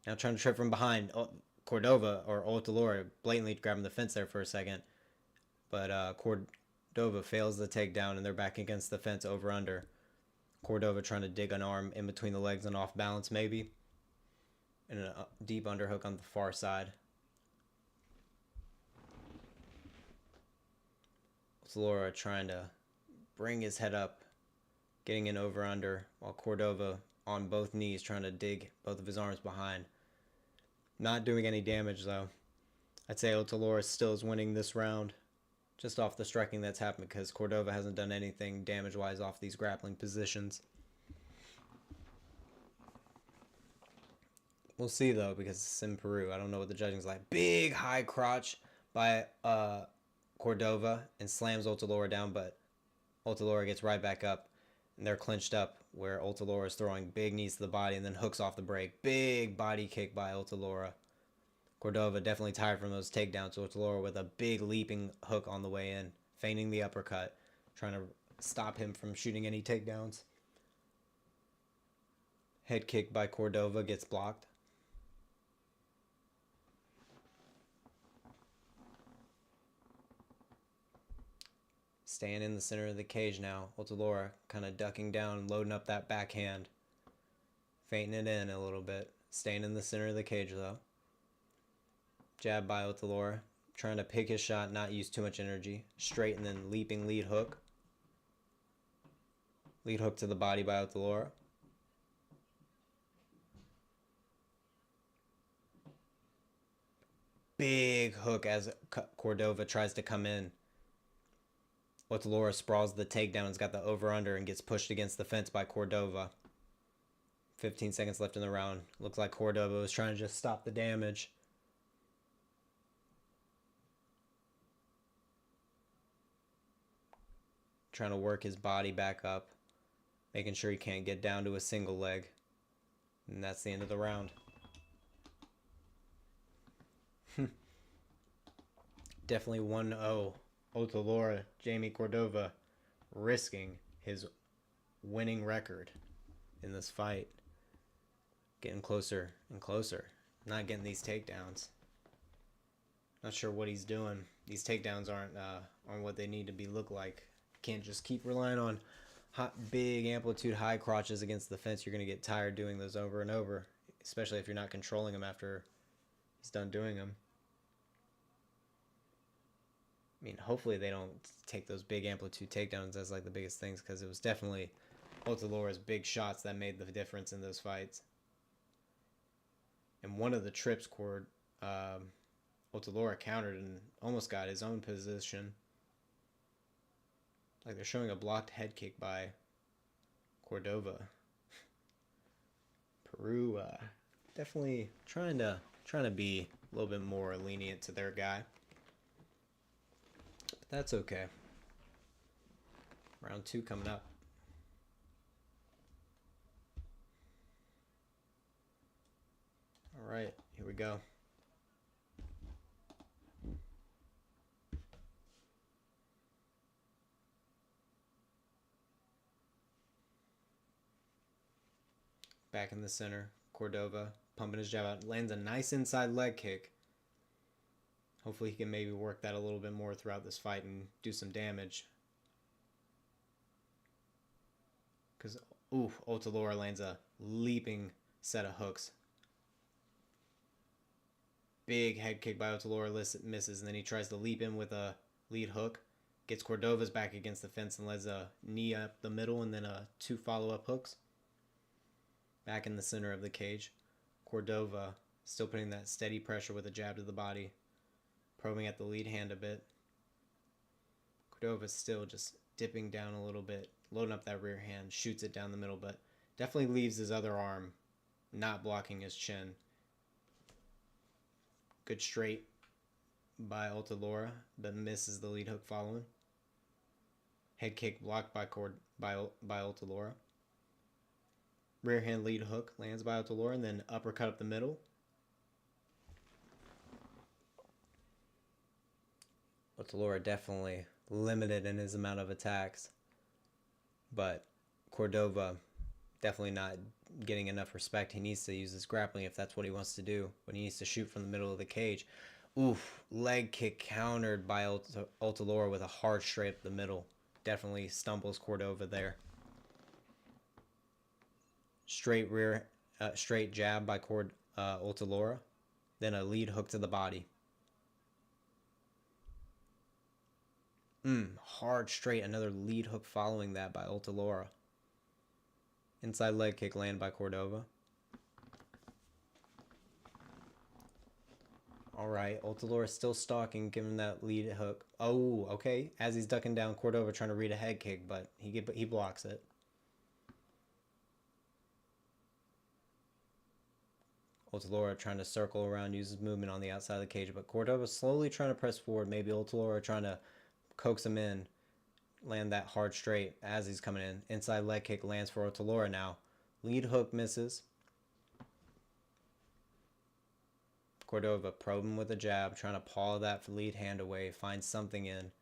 Now trying to trip from behind. Cordova or Otulora blatantly grabbing the fence there for a second, but Cordova fails the takedown and they're back against the fence over under. Cordova trying to dig an arm in between the legs and off balance maybe, and a deep underhook on the far side. Otulora trying to bring his head up, getting an over under, while Cordova on both knees trying to dig both of his arms behind. Not doing any damage, though. I'd say Otulora still is winning this round just off the striking that's happened because Cordova hasn't done anything damage-wise off these grappling positions. We'll see, though, because it's in Peru. I don't know what the judging's like. Big high crotch by Cordova and slams Otulora down, but Otulora gets right back up, and they're clinched up where Otulora is throwing big knees to the body and then hooks off the break. Big body kick by Otulora. Cordova definitely tired from those takedowns. Otulora with a big leaping hook on the way in, feigning the uppercut, trying to stop him from shooting any takedowns. Head kick by Cordova gets blocked. Staying in the center of the cage now. Otulora kind of ducking down, loading up that backhand. Feinting it in a little bit. Staying in the center of the cage, though. Jab by Otulora. Trying to pick his shot, not use too much energy. Straight and then leaping lead hook. Lead hook to the body by Otulora. Big hook as Cordova tries to come in. Otulora sprawls the takedown, has got the over-under, and gets pushed against the fence by Cordova. 15 seconds left in the round. Looks like Cordova was trying to just stop the damage. Trying to work his body back up. Making sure he can't get down to a single leg. And that's the end of the round. Definitely 1-0. Otulora, Jamie Cordova, risking his winning record in this fight. Getting closer and closer. Not getting these takedowns. Not sure what he's doing. These takedowns aren't what they need to be look like. Can't just keep relying on big amplitude, high crotches against the fence. You're going to get tired doing those over and over, especially if you're not controlling him after he's done doing them. I mean, hopefully they don't take those big amplitude takedowns as like the biggest things, because it was definitely Otulora's big shots that made the difference in those fights. And one of the trips Otalora countered and almost got his own position. Like they're showing a blocked head kick by Cordova. Peru definitely trying to be a little bit more lenient to their guy. But that's okay. Round 2 coming up. All right, here we go. Back in the center, Cordova pumping his jab out, lands a nice inside leg kick. Hopefully he can maybe work that a little bit more throughout this fight and do some damage. Because, Otalora lands a leaping set of hooks. Big head kick by Otalora misses, and then he tries to leap in with a lead hook. Gets Cordova's back against the fence and lands a knee up the middle and then 2 follow-up hooks. Back in the center of the cage. Cordova still putting that steady pressure with a jab to the body. Probing at the lead hand a bit. Cordova's still just dipping down a little bit. Loading up that rear hand. Shoots it down the middle, but definitely leaves his other arm not blocking his chin. Good straight by Otalora, but misses the lead hook following. Head kick blocked by Otalora. Rear hand lead hook lands by Otalora, and then uppercut up the middle. Otalora definitely limited in his amount of attacks, but Cordova definitely not getting enough respect. He needs to use his grappling if that's what he wants to do, but he needs to shoot from the middle of the cage. Leg kick countered by Otalora with a hard straight up the middle. Definitely stumbles Cordova there. Straight jab by Otalora, then a lead hook to the body. Hard straight, another lead hook following that by Otalora. Inside leg kick land by Cordova. Alright, Otalora still stalking, giving that lead hook. Oh, okay. As he's ducking down, Cordova trying to read a head kick, but he blocks it. Otalora trying to circle around, uses movement on the outside of the cage, but Cordova slowly trying to press forward. Maybe Otalora trying to coax him in, land that hard straight as he's coming in. Inside leg kick lands for Otalora now. Lead hook misses. Cordova probing with a jab, trying to paw that lead hand away, find something in.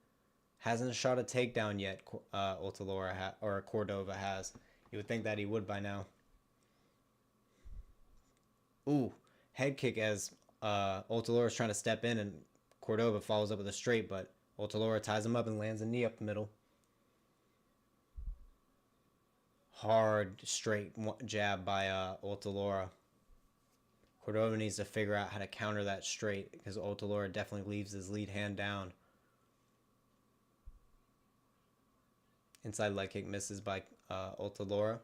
Hasn't shot a takedown yet, or Cordova has. You would think that he would by now. Head kick as Otalora is trying to step in, and Cordova follows up with a straight, but Otalora ties him up and lands a knee up the middle. Hard straight jab by Otalora. Cordova needs to figure out how to counter that straight because Otalora definitely leaves his lead hand down. Inside leg kick misses by Otalora.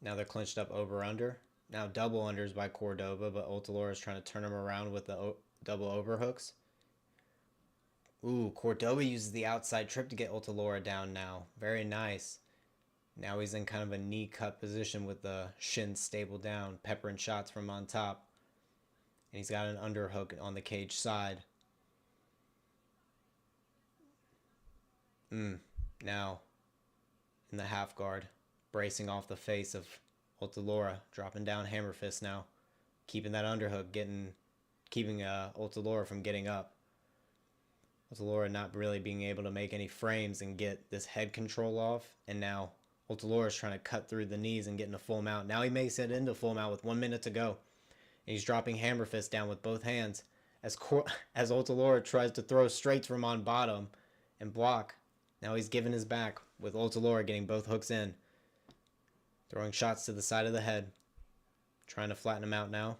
Now they're clinched up over-under. Now double unders by Cordova, but Otalora is trying to turn him around with the double overhooks. Cordova uses the outside trip to get Otalora down now. Very nice. Now he's in kind of a knee cut position with the shin stable down, peppering shots from on top. And he's got an underhook on the cage side. Now in the half guard, bracing off the face of Otalora, dropping down hammer fist now, keeping that underhook, keeping Otalora from getting up. Otalora not really being able to make any frames and get this head control off, and now Otalora is trying to cut through the knees and get into full mount. Now he makes it into full mount with 1 minute to go. And he's dropping hammer fist down with both hands as Otalora tries to throw straights from on bottom and block. Now he's giving his back with Otalora getting both hooks in. Throwing shots to the side of the head. Trying to flatten him out now.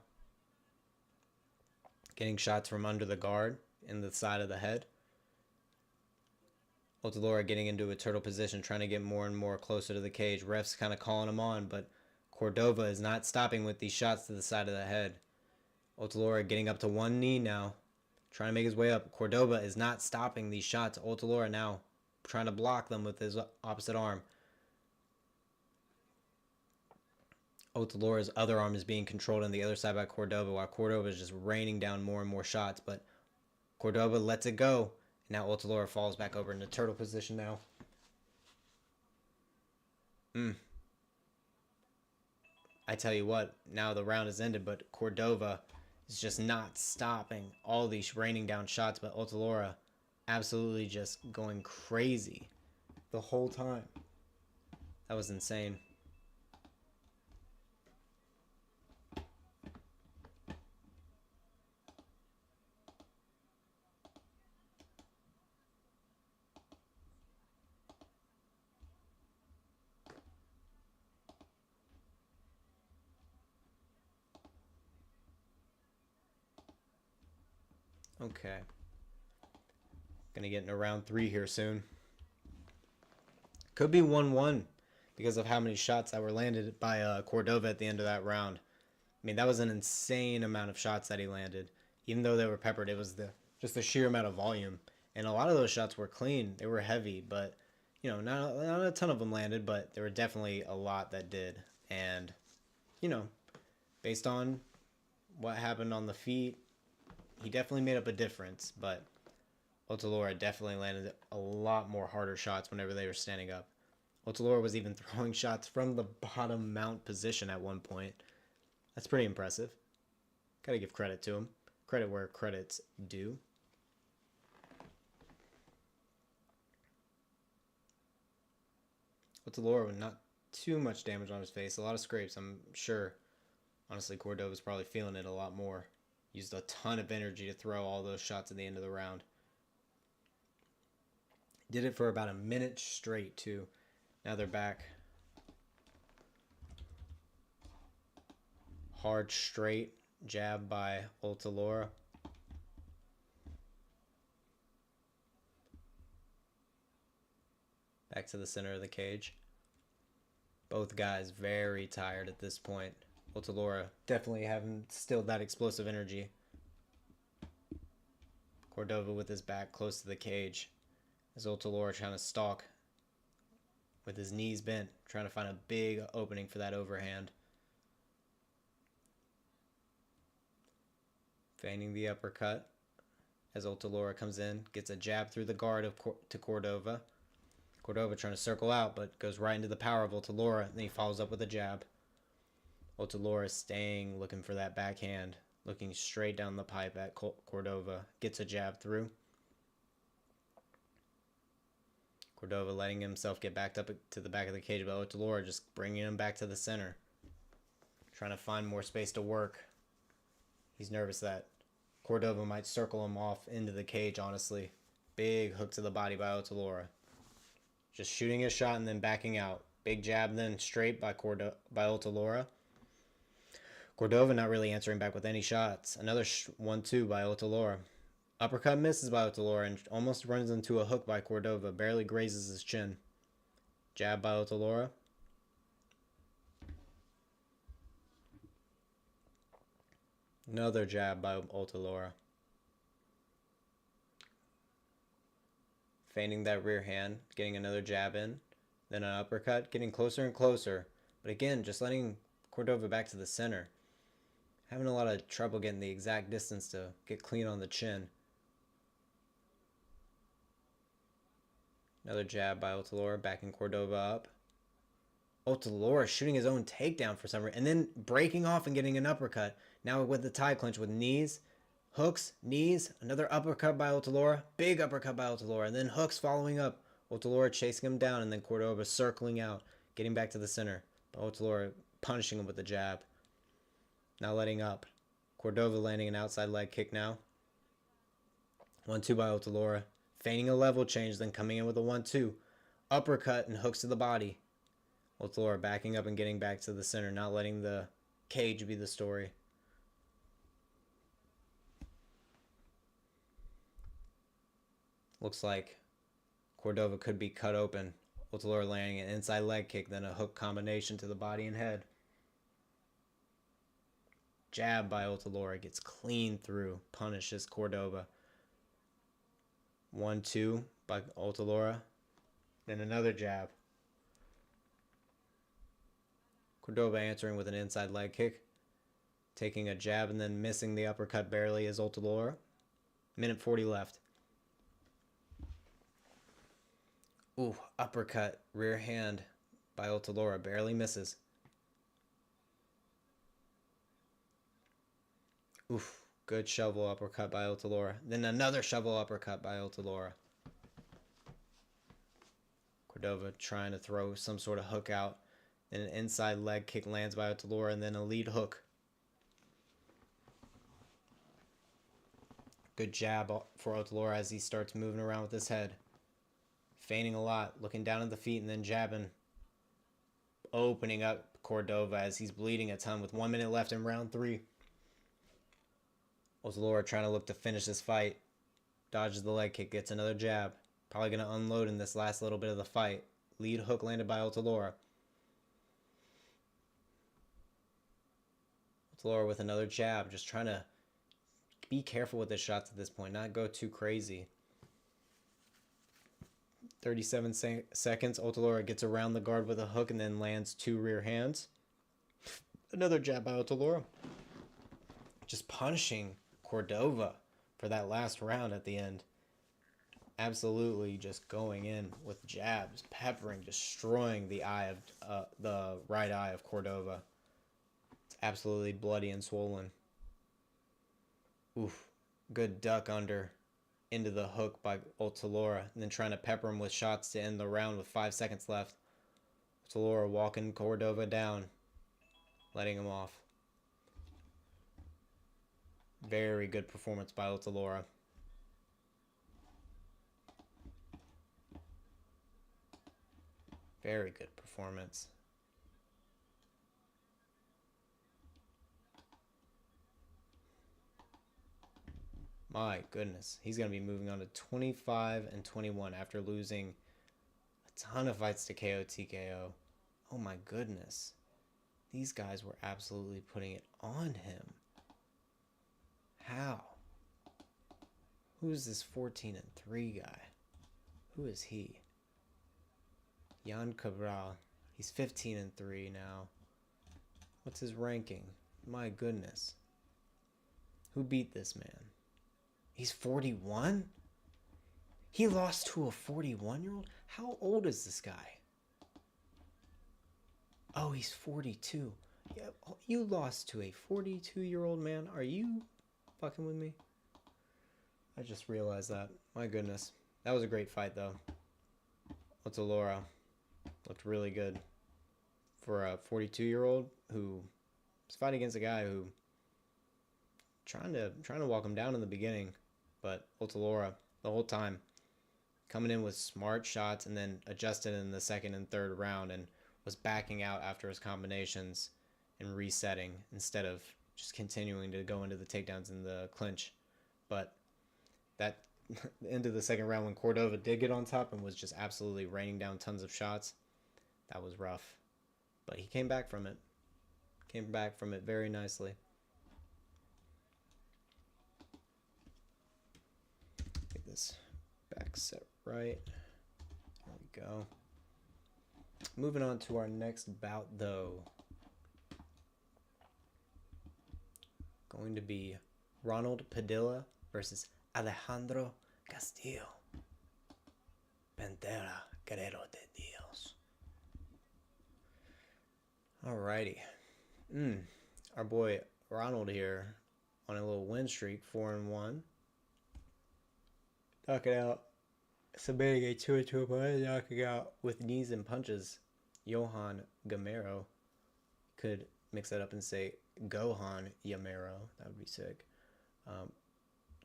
Getting shots from under the guard in the side of the head. Otalora getting into a turtle position, trying to get more and more closer to the cage. Refs kind of calling him on, but Cordova is not stopping with these shots to the side of the head. Otulora getting up to one knee now, trying to make his way up. Cordova is not stopping these shots. Otulora now trying to block them with his opposite arm. Otulora's other arm is being controlled on the other side by Cordova, while Cordova is just raining down more and more shots. But Cordova lets it go. Now Otulora falls back over into turtle position now. I tell you what, now the round is ended, but Cordova is just not stopping all these raining down shots, but Otulora absolutely just going crazy the whole time. That was insane. Okay. Gonna get into round 3 here soon. Could be 1-1 because of how many shots that were landed by Cordova at the end of that round. I mean, that was an insane amount of shots that he landed. Even though they were peppered, it was just the sheer amount of volume. And a lot of those shots were clean. They were heavy, but, you know, not a ton of them landed, but there were definitely a lot that did. And, you know, based on what happened on the feet, he definitely made up a difference, but Otulora definitely landed a lot more harder shots whenever they were standing up. Otulora was even throwing shots from the bottom mount position at one point. That's pretty impressive. Gotta give credit to him. Credit where credit's due. Otulora with not too much damage on his face. A lot of scrapes, I'm sure. Honestly, Cordova's probably feeling it a lot more. Used a ton of energy to throw all those shots at the end of the round. Did it for about a minute straight, too. Now they're back. Hard, straight jab by Otulora. Back to the center of the cage. Both guys very tired at this point. Otulora definitely haven't still that explosive energy. Cordova with his back close to the cage. As Otulora trying to stalk with his knees bent, trying to find a big opening for that overhand. Feigning the uppercut as Otulora comes in, gets a jab through the guard to Cordova. Cordova trying to circle out, but goes right into the power of Otulora, and then he follows up with a jab. Otulora staying, looking for that backhand, looking straight down the pipe at Cordova. Gets a jab through. Cordova letting himself get backed up to the back of the cage, but Otulora just bringing him back to the center. Trying to find more space to work. He's nervous that Cordova might circle him off into the cage, honestly. Big hook to the body by Otulora. Just shooting a shot and then backing out. Big jab then straight by Otulora. Cordova not really answering back with any shots. Another 1-2 by Otulora. Uppercut misses by Otulora and almost runs into a hook by Cordova. Barely grazes his chin. Jab by Otulora. Another jab by Otulora. Feigning that rear hand. Getting another jab in. Then an uppercut. Getting closer and closer. But again, just letting Cordova back to the center. Having a lot of trouble getting the exact distance to get clean on the chin. Another jab by Otulora, backing Cordova up. Otulora shooting his own takedown for some reason, and then breaking off and getting an uppercut. Now with the tie clinch with knees, hooks, knees, another uppercut by Otulora, big uppercut by Otulora, and then hooks following up. Otulora chasing him down, and then Cordova circling out, getting back to the center. But Otulora punishing him with the jab. Now letting up. Cordova landing an outside leg kick now. 1-2 by Otulora. Feigning a level change, then coming in with a 1-2. Uppercut and hooks to the body. Otulora backing up and getting back to the center, not letting the cage be the story. Looks like Cordova could be cut open. Otulora landing an inside leg kick, then a hook combination to the body and head. Jab by Otálora gets clean through. Punishes Cordova. 1-2 by Otálora. Then another jab. Cordova answering with an inside leg kick. Taking a jab and then missing the uppercut barely is Otálora. Minute 40 left. Ooh, uppercut, rear hand by Otálora. Barely misses. Oof, good shovel uppercut by Otálora. Then another shovel uppercut by Otálora. Cordova trying to throw some sort of hook out. Then an inside leg kick lands by Otálora, and then a lead hook. Good jab for Otálora as he starts moving around with his head. Feigning a lot, looking down at the feet, and then jabbing. Opening up Cordova as he's bleeding a ton with 1 minute left in round 3. Otálora trying to look to finish this fight. Dodges the leg kick, gets another jab. Probably going to unload in this last little bit of the fight. Lead hook landed by Otálora. Otálora with another jab, just trying to be careful with his shots at this point, not go too crazy. 37 seconds. Otálora gets around the guard with a hook and then lands 2 rear hands. Another jab by Otálora. Just punishing Cordova for that last round at the end. Absolutely just going in with jabs, peppering, destroying the right eye of Cordova. It's absolutely bloody and swollen. Oof. Good duck under into the hook by Otálora, and then trying to pepper him with shots to end the round with 5 seconds left. Otálora walking Cordova down, letting him off. Very good performance by Otálora. Very good performance. My goodness. He's going to be moving on to 25-21 after losing a ton of fights to KO TKO. Oh my goodness. These guys were absolutely putting it on him. How? Who's this 14-3 guy? Who is he? Jan Cabral. He's 15-3 now. What's his ranking? My goodness. Who beat this man? He's 41? He lost to a 41-year-old? How old is this guy? Oh, he's 42. Yeah, you lost to a 42-year-old man? Are you fucking with me? I just realized that. My goodness. That was a great fight, though. Otálora looked really good for a 42-year-old who was fighting against a guy who trying to walk him down in the beginning, but Otálora the whole time coming in with smart shots and then adjusted in the second and third round and was backing out after his combinations and resetting instead of just continuing to go into the takedowns in the clinch. But that end of the second round when Cordova did get on top and was just absolutely raining down tons of shots, that was rough. But he came back from it. Came back from it very nicely. Get this back set right. There we go. Moving on to our next bout, though. Going to be Ronald Padilla versus Alejandro Castillo. Pantera Guerrero de Dios. Alrighty. Our boy Ronald here on a little win streak, 4-1. Knocking out, submitting a 2-2 opponent, knocking out with knees and punches Johan Gamero. Could mix that up and say Gohan Yamero. That would be sick.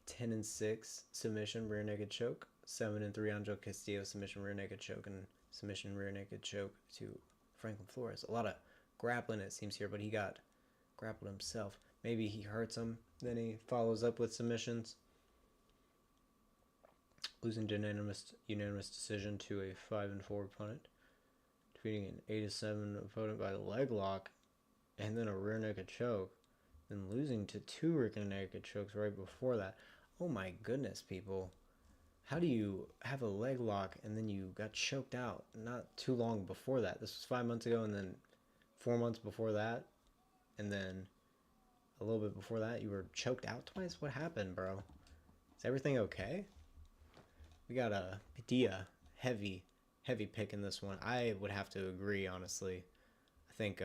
10-6 submission rear naked choke. 7-3 Angel Castillo submission rear naked choke, and submission rear naked choke to Franklin Flores. A lot of grappling it seems here, but he got grappled himself. Maybe he hurts him, then he follows up with submissions. Losing to unanimous decision to a 5-4 opponent. Defeating an 8-7 opponent by leg lock, and then a rear naked choke. then losing to 2 rear naked chokes right before that. Oh my goodness, people. How do you have a leg lock and then you got choked out not too long before that? This was 5 months ago, and then 4 months before that, and then a little bit before that you were choked out twice? What happened, bro? Is everything okay? We got a Padilla heavy pick in this one. I would have to agree, honestly. I think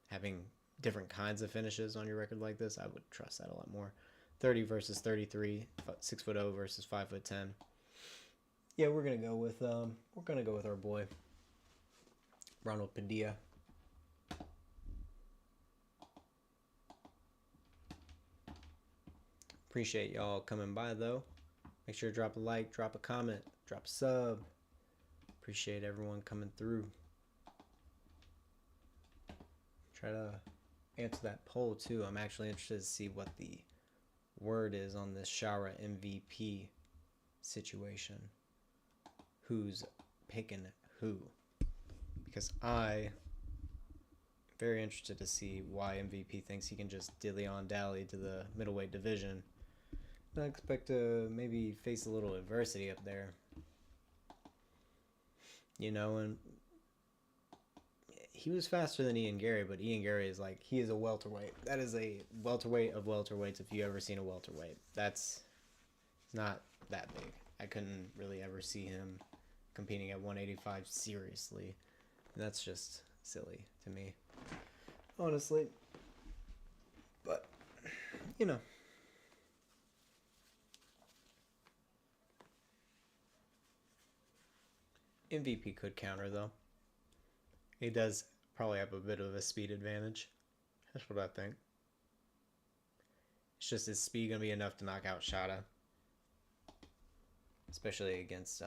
having different kinds of finishes on your record like this, I would trust that a lot more. 30 versus 33, 6'0" versus 5'10". Yeah, we're gonna go with our boy Ronald Padilla. Appreciate y'all coming by though. Make sure to drop a like, drop a comment, drop a sub. Appreciate everyone coming through. Try to answer that poll too. I'm actually interested to see what the word is on this Shara MVP situation. Who's picking who? Because I'm very interested to see why MVP thinks he can just dilly on dally to the middleweight division. I expect to maybe face a little adversity up there. You know, and he was faster than Ian Gary, but Ian Gary is like, he is a welterweight. That is a welterweight of welterweights if you ever seen a welterweight. That's not that big. I couldn't really ever see him competing at 185 seriously. That's just silly to me, honestly. But, you know. MVP could counter, though. He does probably have a bit of a speed advantage. That's what I think. It's just his speed going to be enough to knock out Shada. Especially against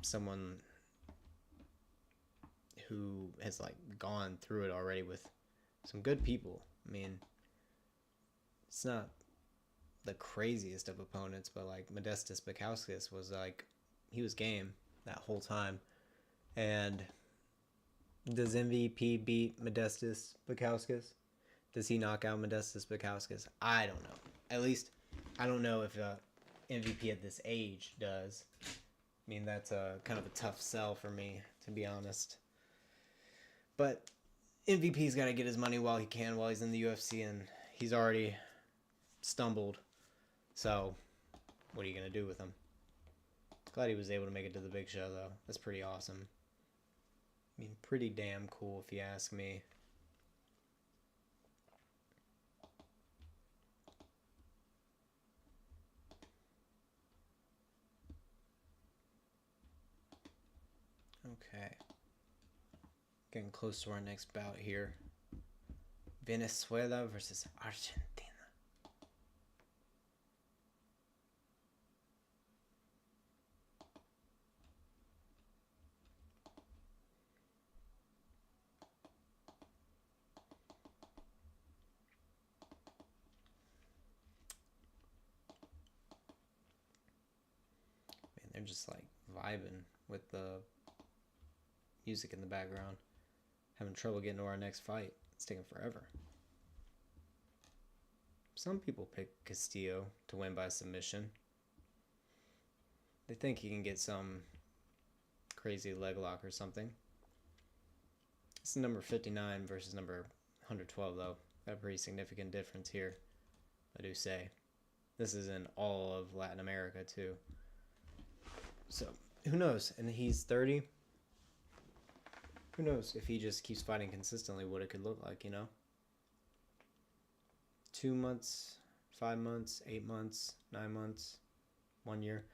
someone who has like gone through it already with some good people. I mean, it's not the craziest of opponents, but like Modestas Bukauskas was like, he was game that whole time. And does MVP beat Modestas Bukauskas? Does he knock out Modestas Bukauskas? I don't know. At least I don't know if MVP at this age does. I mean, that's a kind of a tough sell for me, to be honest. But MVP's got to get his money while he can, while he's in the UFC, and he's already stumbled. So, what are you going to do with him? Glad he was able to make it to the big show, though. That's pretty awesome. I mean, pretty damn cool, if you ask me. Okay. Getting close to our next bout here. Venezuela versus Argentina. Man, they're just like vibing with the music in the background. Having trouble getting to our next fight. It's taking forever. Some people pick Castillo to win by submission. They think he can get some crazy leg lock or something. It's number 59 versus number 112, though. Got a pretty significant difference here, I do say. This is in all of Latin America, too. So, who knows? And he's 30. Who knows if he just keeps fighting consistently what it could look like, you know? 2 months, 5 months, 8 months, 9 months, 1 year.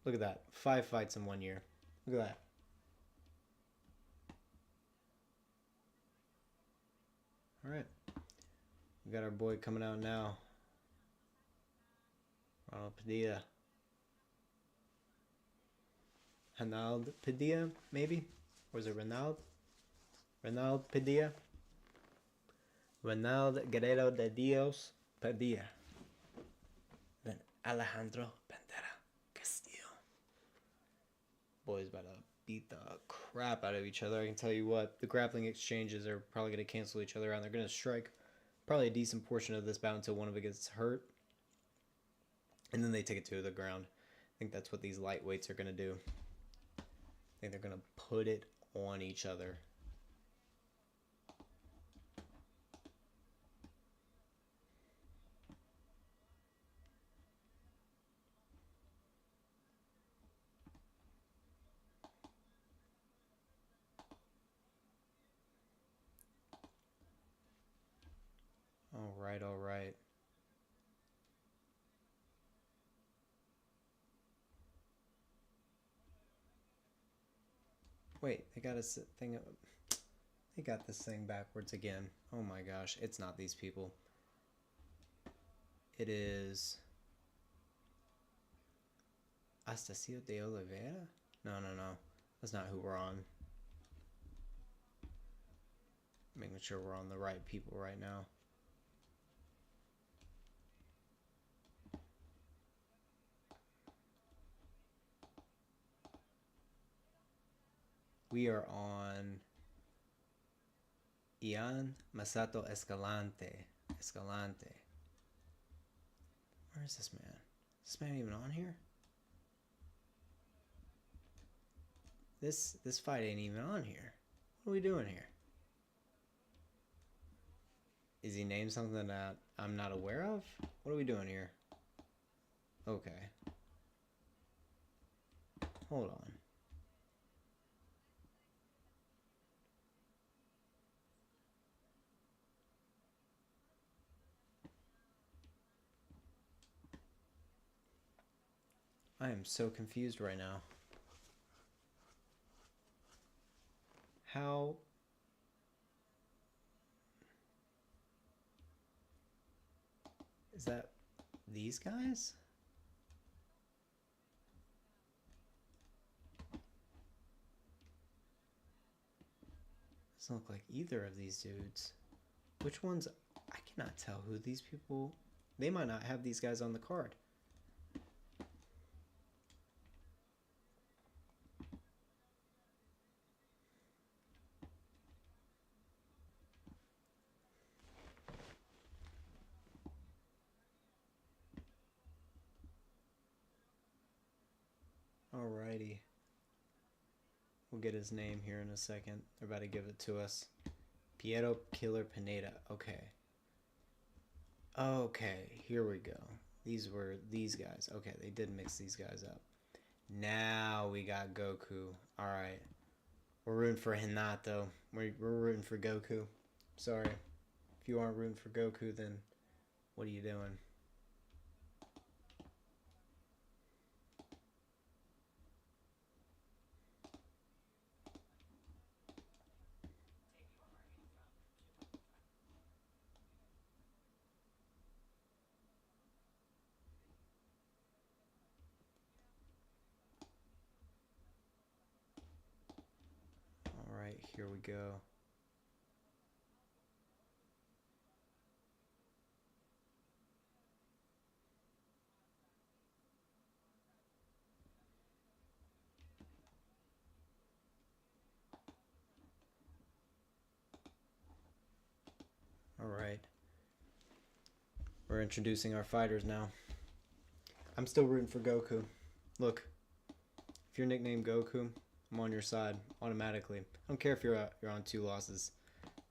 Look at that. 5 fights in 1 year. Look at that. All right. We got our boy coming out now. Ronald Padilla. Ronald Padilla, maybe? Or is it Ronald? Ronald Padilla. Ronald Guerrero de Dios Padilla. Then Alejandro Pantera Castillo. Boy's about to beat the crap out of each other. I can tell you what, the grappling exchanges are probably going to cancel each other out. They're going to strike probably a decent portion of this bout until one of it gets hurt. And then they take it to the ground. I think that's what these lightweights are going to do. I think they're going to put it on each other. All right, all right. Wait, they got a thing. They got this thing backwards again. Oh my gosh, it's not these people. It is Astacio de Oliveira? No. That's not who we're on. Making sure we're on the right people right now. We are on Ian Masato Escalante. Where is this man? Is this man even on here? This fight ain't even on here. What are we doing here? Is he named something that I'm not aware of? What are we doing here? Okay. Hold on. I am so confused right now. How? Is that these guys? Doesn't look like either of these dudes. Which ones? I cannot tell who these people. They might not have these guys on the card. Alrighty. We'll get his name here in a second. They're about to give it to us. Piero Killer Pineda. Okay. Okay, here we go. These were these guys. Okay, they did mix these guys up. Now we got Goku. Alright. We're rooting for Hinato. We're rooting for Goku. Sorry. If you aren't rooting for Goku, then what are you doing? Alright, here we go. Alright. We're introducing our fighters now. I'm still rooting for Goku. Look, if you're nicknamed Goku, I'm on your side automatically. I don't care if you're on 2 losses.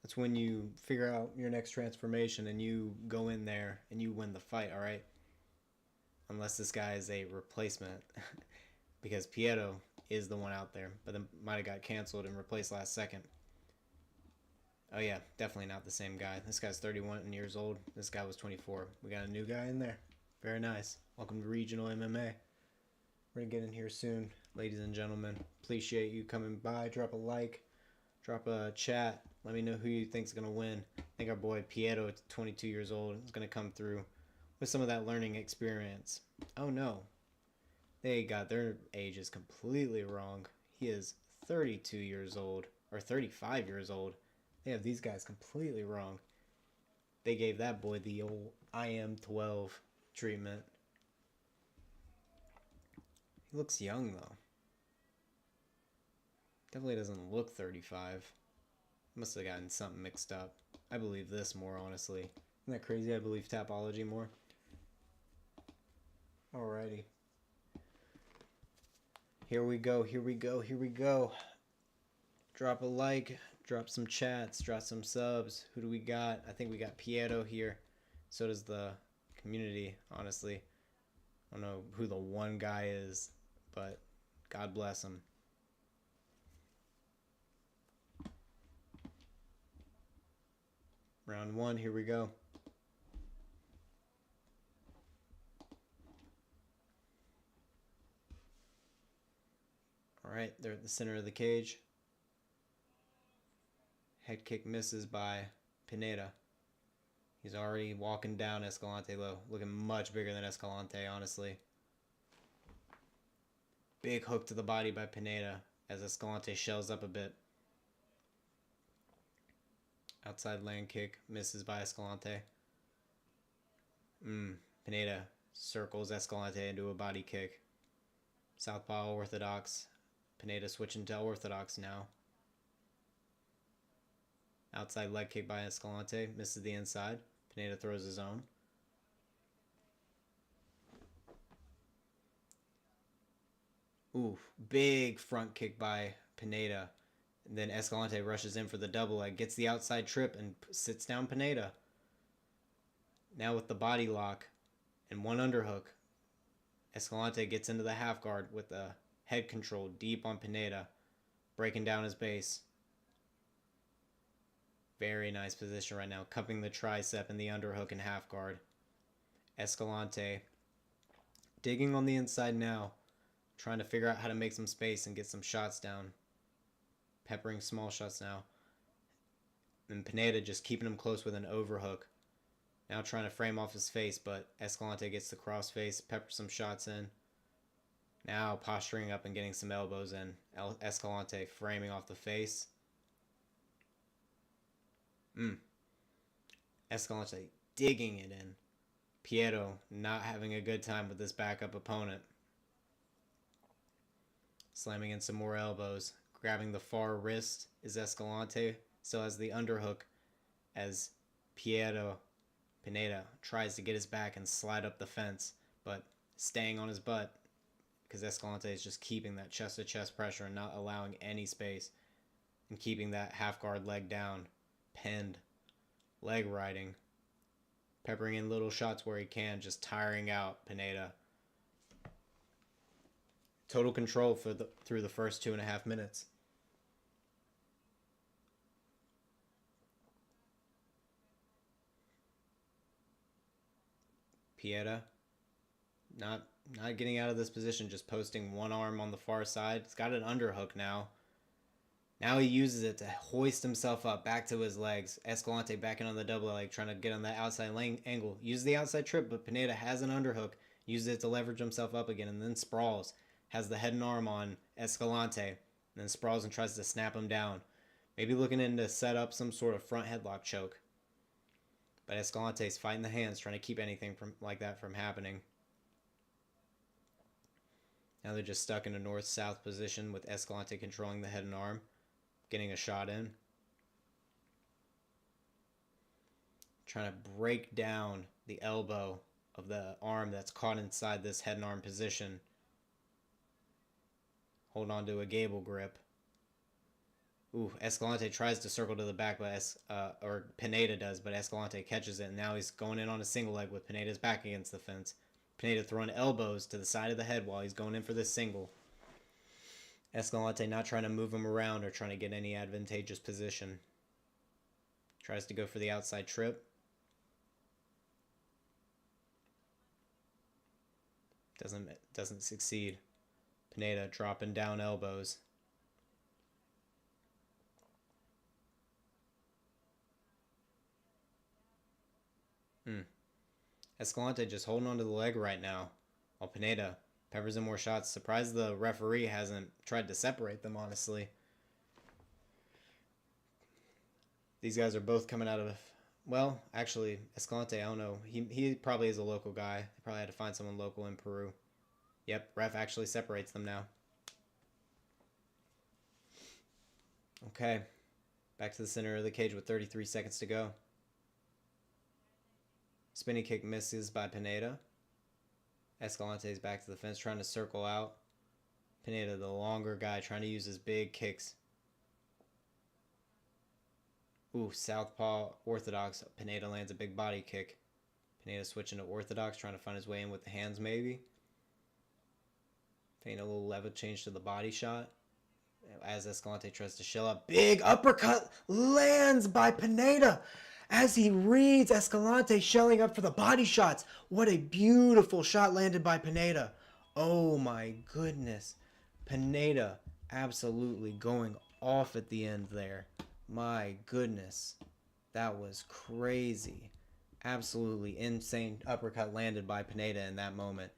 That's when you figure out your next transformation and you go in there and you win the fight, alright? Unless this guy is a replacement. Because Piero is the one out there, but it might have got canceled and replaced last second. Oh yeah, definitely not the same guy. This guy's 31 years old. This guy was 24. We got a new guy in there. Very nice. Welcome to Regional MMA. We're going to get in here soon, ladies and gentlemen. Appreciate you coming by. Drop a like. Drop a chat. Let me know who you think's going to win. I think our boy Piero, 22 years old, is going to come through with some of that learning experience. Oh no. They got their ages completely wrong. He is 32 years old, or 35 years old. They have these guys completely wrong. They gave that boy the old I am 12 treatment. He looks young though. Definitely doesn't look 35. Must have gotten something mixed up. I believe this more, honestly. Isn't that crazy? I believe Tapology more. Alrighty. Here we go, here we go, here we go. Drop a like, drop some chats, drop some subs. Who do we got? I think we got Pietro here. So does the community, honestly. I don't know who the one guy is, but God bless him. Round one, here we go. All right, they're at the center of the cage. Head kick misses by Pineda. He's already walking down Escalante low. Looking much bigger than Escalante, honestly. Big hook to the body by Pineda as Escalante shells up a bit. Outside land kick misses by Escalante. Pineda circles Escalante into a body kick. Southpaw orthodox. Pineda switching to orthodox now. Outside leg kick by Escalante. Misses the inside. Pineda throws his own. Ooh, big front kick by Pineda. And then Escalante rushes in for the double leg. Gets the outside trip and sits down Pineda. Now with the body lock and one underhook. Escalante gets into the half guard with a head control deep on Pineda. Breaking down his base. Very nice position right now. Cupping the tricep and the underhook and half guard. Escalante digging on the inside now. Trying to figure out how to make some space and get some shots down. Peppering small shots now. And Pineda just keeping him close with an overhook. Now trying to frame off his face, but Escalante gets the cross face, peppers some shots in. Now posturing up and getting some elbows in. Escalante framing off the face. Escalante digging it in. Pietro not having a good time with this backup opponent. Slamming in some more elbows. Grabbing the far wrist is Escalante. Still has the underhook as Pineda tries to get his back and slide up the fence, but staying on his butt because Escalante is just keeping that chest-to-chest pressure and not allowing any space and keeping that half-guard leg down. Pinned. Leg riding. Peppering in little shots where he can, just tiring out Pineda. Total control through the first 2.5 minutes. Pieta not getting out of this position, just posting one arm on the far side. He's got an underhook now. Now he uses it to hoist himself up back to his legs. Escalante backing on the double leg, trying to get on that outside angle. Uses the outside trip, but Pineda has an underhook. Uses it to leverage himself up again, and then sprawls. Has the head and arm on Escalante, and then sprawls and tries to snap him down. Maybe looking in to set up some sort of front headlock choke. But Escalante's fighting the hands, trying to keep anything like that from happening. Now they're just stuck in a north-south position with Escalante controlling the head and arm. Getting a shot in. Trying to break down the elbow of the arm that's caught inside this head and arm position. Hold on to a gable grip. Ooh, Escalante tries to circle to the back, but Pineda does, but Escalante catches it, and now he's going in on a single leg with Pineda's back against the fence. Pineda throwing elbows to the side of the head while he's going in for this single. Escalante not trying to move him around or trying to get any advantageous position. Tries to go for the outside trip. Doesn't succeed. Pineda dropping down elbows. Escalante just holding onto the leg right now. While Pineda peppers in more shots. Surprised the referee hasn't tried to separate them, honestly. These guys are both coming out of... Well, actually, Escalante, I don't know. He probably is a local guy. They probably had to find someone local in Peru. Yep, ref actually separates them now. Okay, back to the center of the cage with 33 seconds to go. Spinning kick misses by Pineda. Escalante's back to the fence, trying to circle out. Pineda, the longer guy, trying to use his big kicks. Ooh, southpaw orthodox. Pineda lands a big body kick. Pineda switching to orthodox, trying to find his way in with the hands maybe. Feigning a little level change to the body shot. As Escalante tries to shell up. Big uppercut lands by Pineda as he reads Escalante shelling up for the body shots. What a beautiful shot landed by Pineda. Oh my goodness. Pineda absolutely going off at the end there. My goodness. That was crazy. Absolutely insane uppercut landed by Pineda in that moment.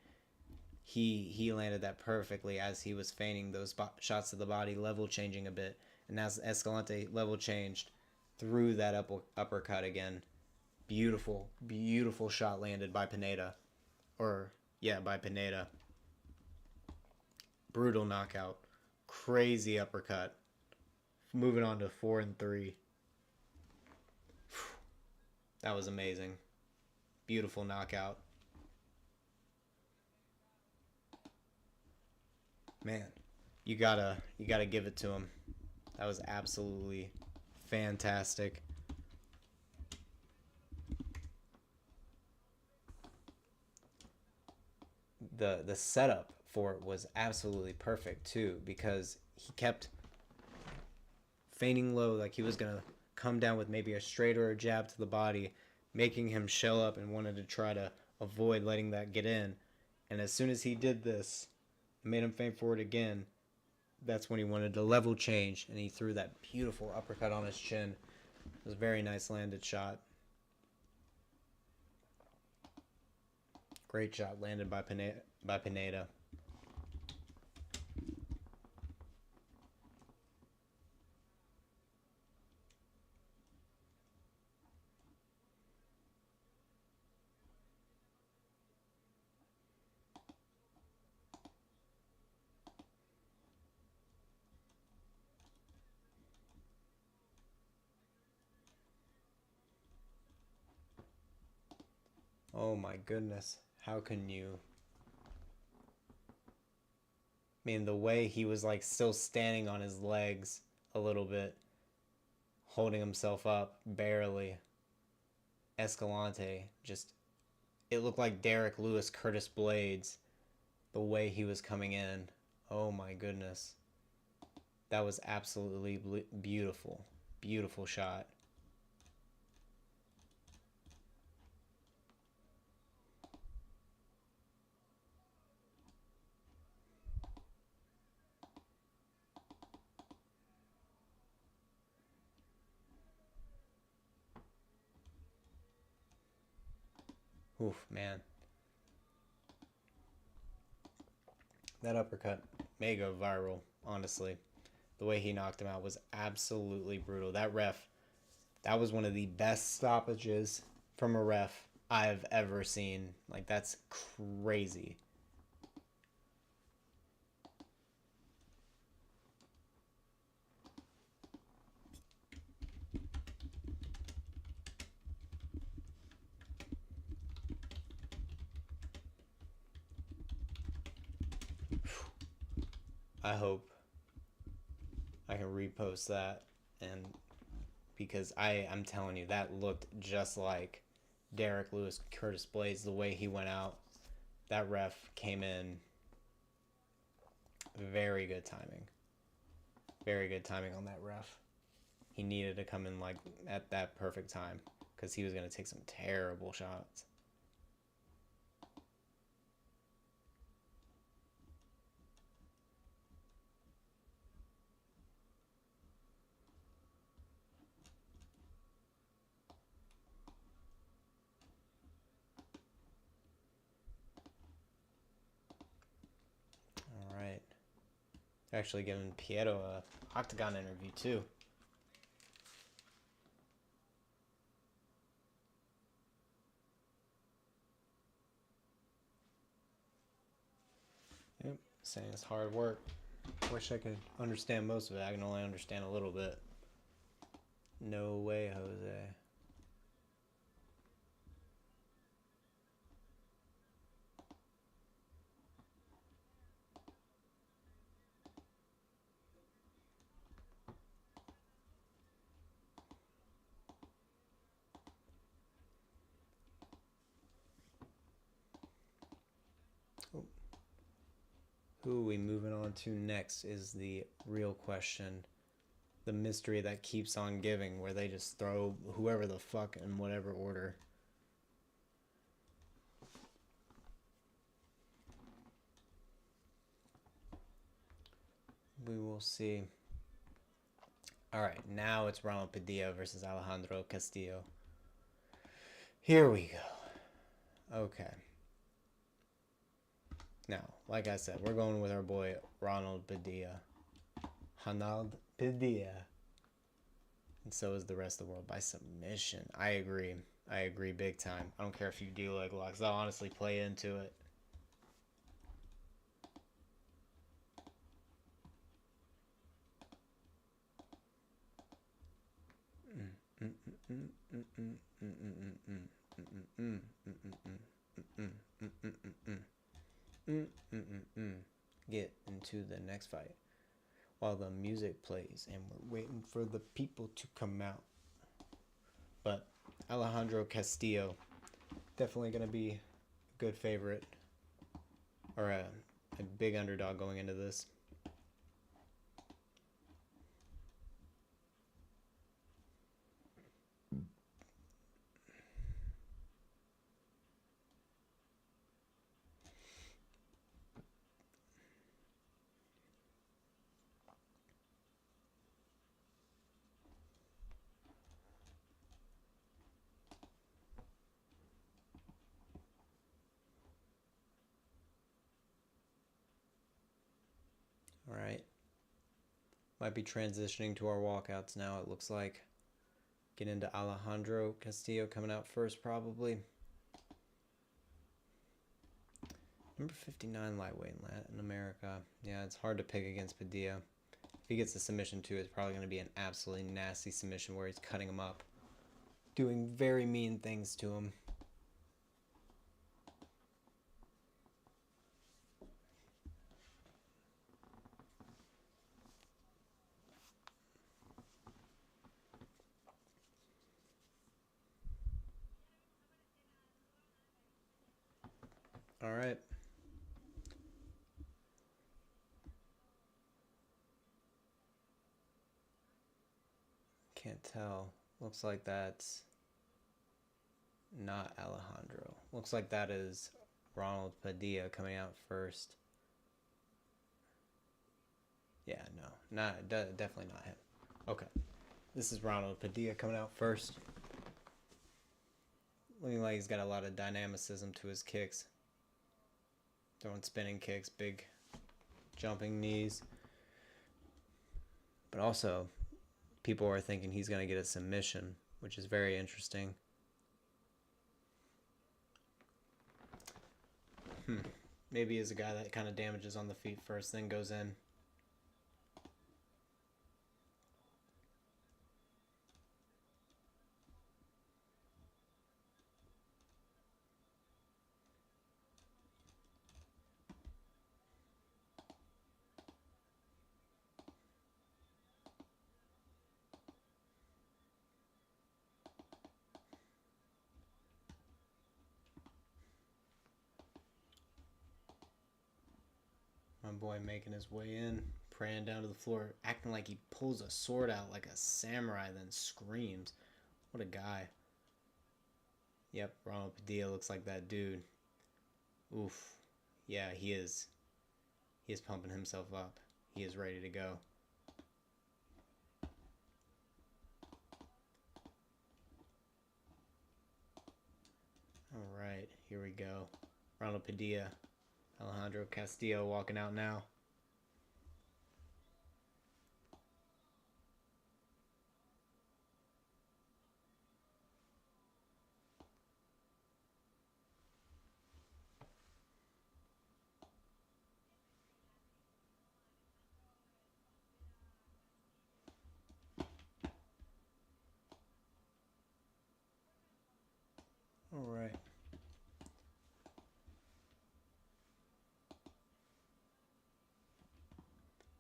He landed that perfectly as he was feigning those shots to the body, level changing a bit. And as Escalante level changed, threw that uppercut again. Beautiful, beautiful shot landed by Pineda. By Pineda. Brutal knockout. Crazy uppercut. Moving on to 4-3. That was amazing. Beautiful knockout. Man, you gotta give it to him. That was absolutely fantastic. The setup for it was absolutely perfect too, because he kept feigning low, like he was gonna come down with maybe a straight or a jab to the body, making him shell up and wanted to try to avoid letting that get in. And as soon as he did this, made him feint forward again, that's when he wanted to level change, and he threw that beautiful uppercut on his chin. It was a very nice landed shot. Great shot landed by Pineda. Oh my goodness. How can you? I mean, the way he was like still standing on his legs a little bit, holding himself up barely. Escalante just, it looked like Derek Lewis Curtis Blades, the way he was coming in. Oh my goodness. That was absolutely beautiful. Beautiful shot. Oof, man. That uppercut may go viral, honestly. The way he knocked him out was absolutely brutal. That ref, that was one of the best stoppages from a ref I've ever seen. Like, that's crazy. I hope I can repost that, and because I'm telling you, that looked just like Derek Lewis Curtis Blades, the way he went out. That ref came in. Very good timing. Very good timing on that ref. He needed to come in like at that perfect time, because he was going to take some terrible shots. All right. They're actually giving Pietro a octagon interview too. Yep, saying it's hard work. Wish I could understand most of it. I can only understand a little bit. No way, Jose. Who are we moving on to next is the real question. The mystery that keeps on giving, where they just throw whoever the fuck in whatever order. We will see. Alright, now it's Ronald Padilla versus Alejandro Castillo. Here we go. Okay. Now, like I said, we're going with our boy Ronald Padilla. Ronald Padilla. And so is the rest of the world by submission. I agree. I agree big time. I don't care if you do leg locks. I'll honestly play into it. Get into the next fight while the music plays and we're waiting for the people to come out. But Alejandro Castillo, definitely going to be a good favorite or a big underdog going into this. All right. Might be transitioning to our walkouts now, it looks like. Get into Alejandro Castillo coming out first, probably. Number 59 lightweight in Latin America. Yeah, it's hard to pick against Padilla. If he gets the submission too, it's probably going to be an absolutely nasty submission where he's cutting him up. Doing very mean things to him. All right. Can't tell. Looks like that's not Alejandro. Looks like that is Ronald Padilla coming out first. Yeah, no. Definitely not him. Okay. This is Ronald Padilla coming out first. Looking like he's got a lot of dynamicism to his kicks. Throwing spinning kicks, big jumping knees. But also, people are thinking he's going to get a submission, which is very interesting. Maybe he's a guy that kind of damages on the feet first, then goes in. My boy making his way in, praying down to the floor, acting like he pulls a sword out like a samurai, then screams. What a guy. Yep, Ronald Padilla looks like that dude. Oof. Yeah, he is. He is pumping himself up. He is ready to go. All right, here we go. Ronald Padilla. Alejandro Castillo walking out now. All right.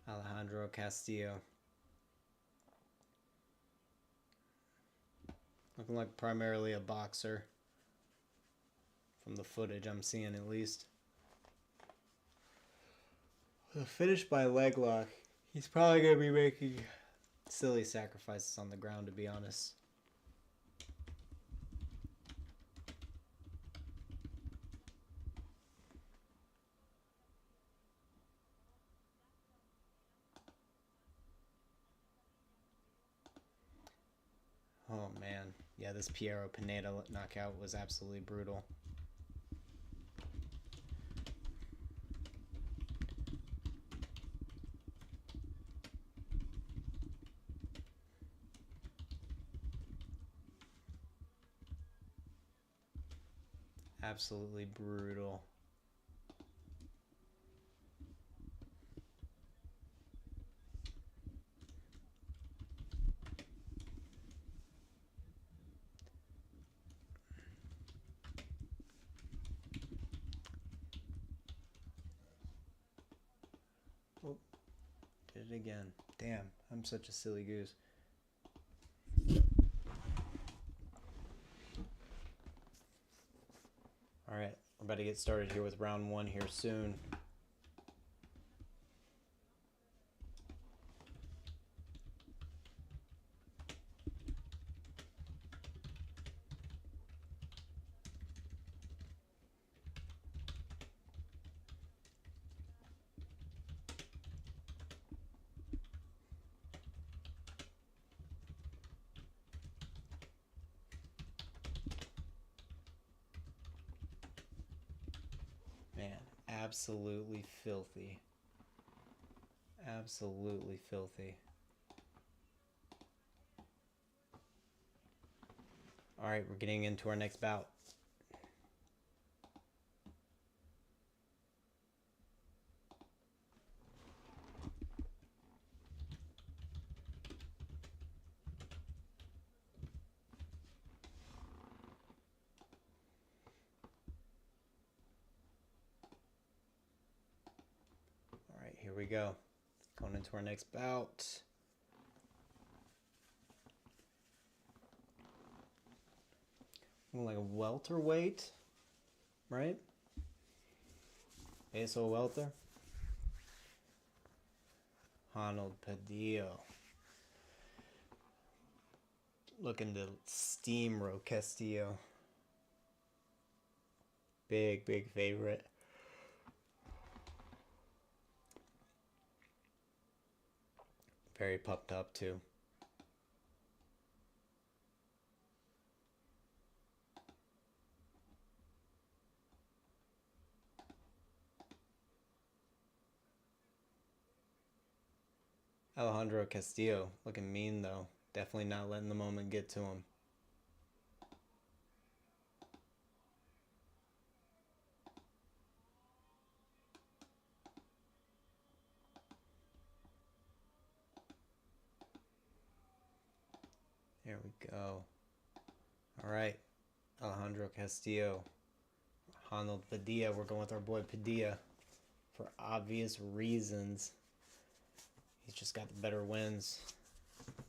Alejandro Castillo. Looking like primarily a boxer. From the footage I'm seeing, at least. The finish by leg lock. He's probably going to be making silly sacrifices on the ground, to be honest. Oh, man. Yeah, this Piero Pineda knockout was absolutely brutal. Absolutely brutal. Oh, did it again. Damn, I'm such a silly goose. All right, we're about to get started here with round one here soon. Man, absolutely filthy. Absolutely filthy. All right, we're getting into our next bout. All right, here we go. Going into our next bout. Like a welterweight, right? ASO welter. Ronald Padillo. Looking to steamroll Castillo. Big favorite. Very pumped up too. Alejandro Castillo looking mean though. Definitely not letting the moment get to him. There we go. All right. Alejandro Castillo. Ronald Padilla. We're going with our boy Padilla for obvious reasons. He's just got the better wins,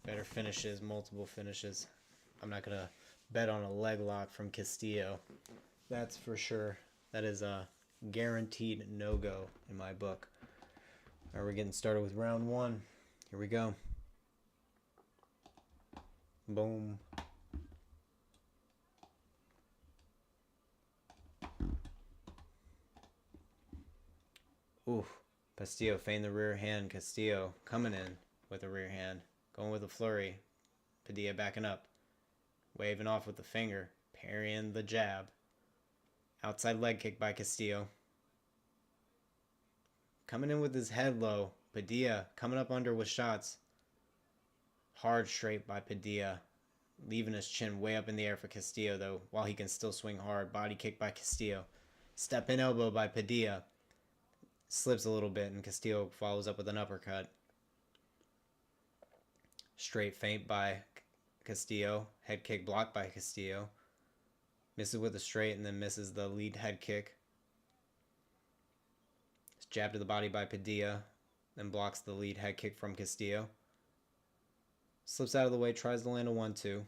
better finishes, multiple finishes. I'm not going to bet on a leg lock from Castillo. That's for sure. That is a guaranteed no-go in my book. All right, we're getting started with round one. Here we go. Boom. Oof. Castillo feigned the rear hand. Castillo coming in with a rear hand. Going with a flurry. Padilla backing up. Waving off with the finger. Parrying the jab. Outside leg kick by Castillo. Coming in with his head low. Padilla coming up under with shots. Hard straight by Padilla. Leaving his chin way up in the air for Castillo, though, while he can still swing hard. Body kick by Castillo. Step in elbow by Padilla. Slips a little bit, and Castillo follows up with an uppercut. Straight feint by Castillo. Head kick blocked by Castillo. Misses with a straight and then misses the lead head kick. It's jab to the body by Padilla, then blocks the lead head kick from Castillo. Slips out of the way, tries to land a 1-2.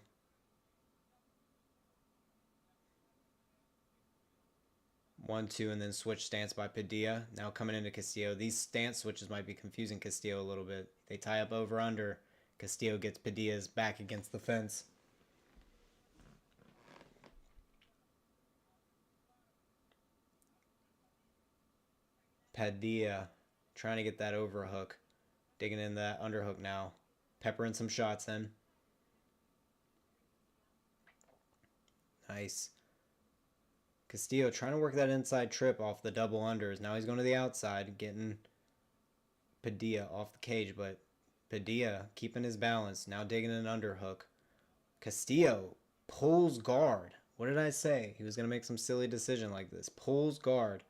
1-2 and then switch stance by Padilla. Now coming into Castillo. These stance switches might be confusing Castillo a little bit. They tie up over under. Castillo gets Padilla's back against the fence. Padilla trying to get that overhook. Digging in that underhook now. Peppering some shots in. Nice. Castillo trying to work that inside trip off the double unders. Now he's going to the outside, getting Padilla off the cage, but Padilla keeping his balance. Now digging an underhook. Castillo pulls guard. What did I say? He was going to make some silly decision like this. Pulls guard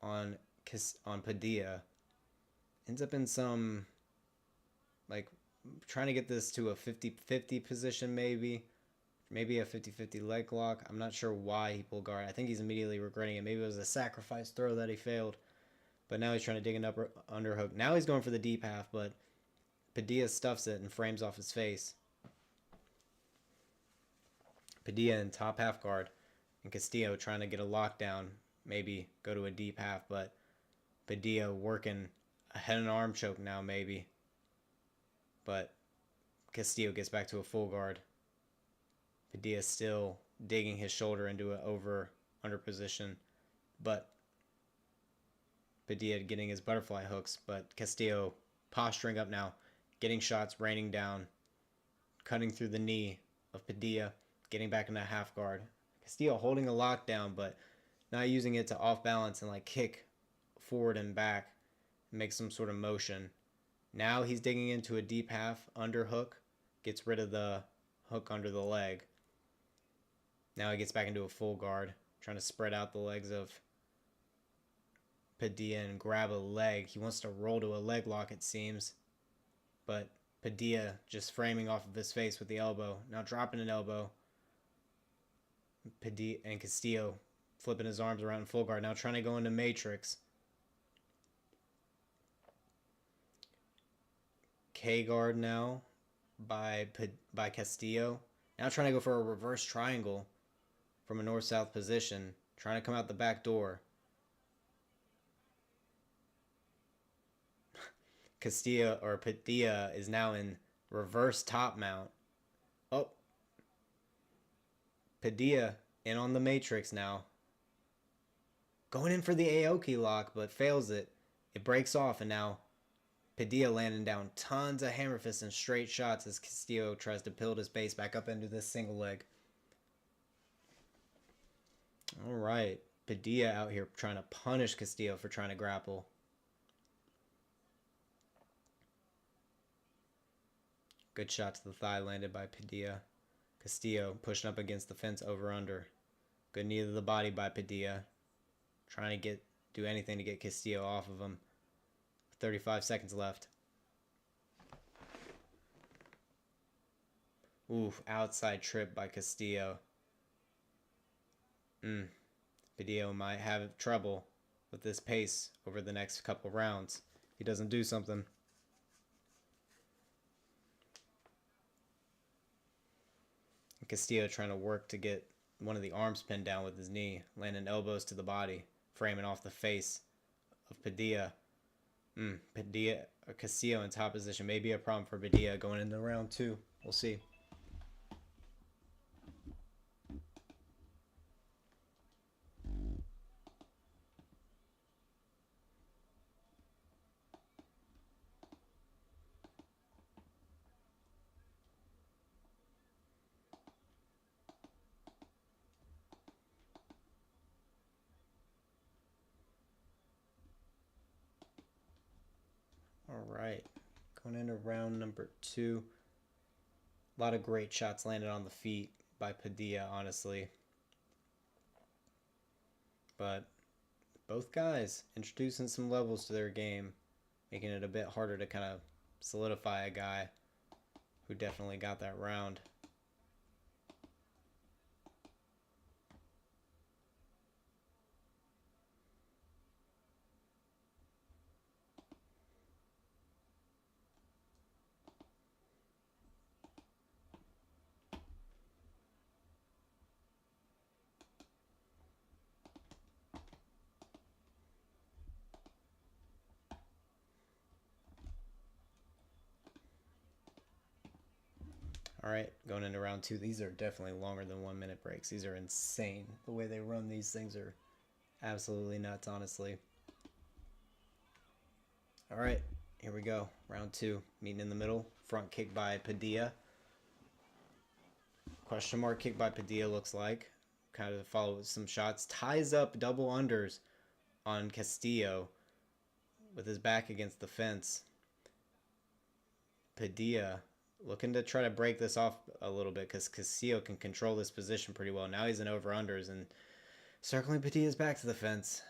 on Padilla. Ends up in some, like, trying to get this to a 50-50 position maybe. Maybe a 50-50 leg lock. I'm not sure why he pulled guard. I think he's immediately regretting it. Maybe it was a sacrifice throw that he failed. But now he's trying to dig an upper underhook. Now he's going for the deep half, but Padilla stuffs it and frames off his face. Padilla in top half guard. And Castillo trying to get a lockdown. Maybe go to a deep half, but Padilla working a head and arm choke now maybe. But Castillo gets back to a full guard. Padilla still digging his shoulder into an over-under position. But Padilla getting his butterfly hooks. But Castillo posturing up now. Getting shots, raining down. Cutting through the knee of Padilla. Getting back in that half guard. Castillo holding a lockdown, but not using it to off balance and like kick forward and back. And make some sort of motion. Now he's digging into a deep half underhook. Gets rid of the hook under the leg. Now he gets back into a full guard, trying to spread out the legs of Padilla and grab a leg. He wants to roll to a leg lock, it seems. But Padilla just framing off of his face with the elbow. Now dropping an elbow. Padilla and Castillo flipping his arms around in full guard. Now trying to go into matrix. K guard now by Castillo. Now trying to go for a reverse triangle from a north-south position. Trying to come out the back door. Castillo or Padilla is now in reverse top mount. Oh. Padilla in on the matrix now. Going in for the Aoki lock, but fails it. It breaks off, and now Padilla landing down tons of hammer fists and straight shots as Castillo tries to build his base back up into this single leg. All right. Padilla out here trying to punish Castillo for trying to grapple. Good shot to the thigh landed by Padilla. Castillo pushing up against the fence over under. Good knee to the body by Padilla. Trying to do anything to get Castillo off of him. 35 seconds left. Oof, outside trip by Castillo. Padilla might have trouble with this pace over the next couple rounds. He doesn't do something. Castillo trying to work to get one of the arms pinned down with his knee, landing elbows to the body, framing off the face of Padilla. Padilla or Castillo in top position may be a problem for Padilla going into round 2. We'll see. All right, going into round number 2. A lot of great shots landed on the feet by Padilla, honestly. But both guys introducing some levels to their game, making it a bit harder to kind of solidify a guy who definitely got that round. All right, going into round 2. These are definitely longer than 1 minute breaks. These are insane. The way they run these things are absolutely nuts, honestly. All right, here we go. Round 2, meeting in the middle. Front kick by Padilla. Question mark kick by Padilla looks like. Kind of follow with some shots. Ties up double unders on Castillo with his back against the fence. Padilla looking to try to break this off a little bit because Castillo can control this position pretty well. Now he's in over-unders and circling Padilla's back to the fence.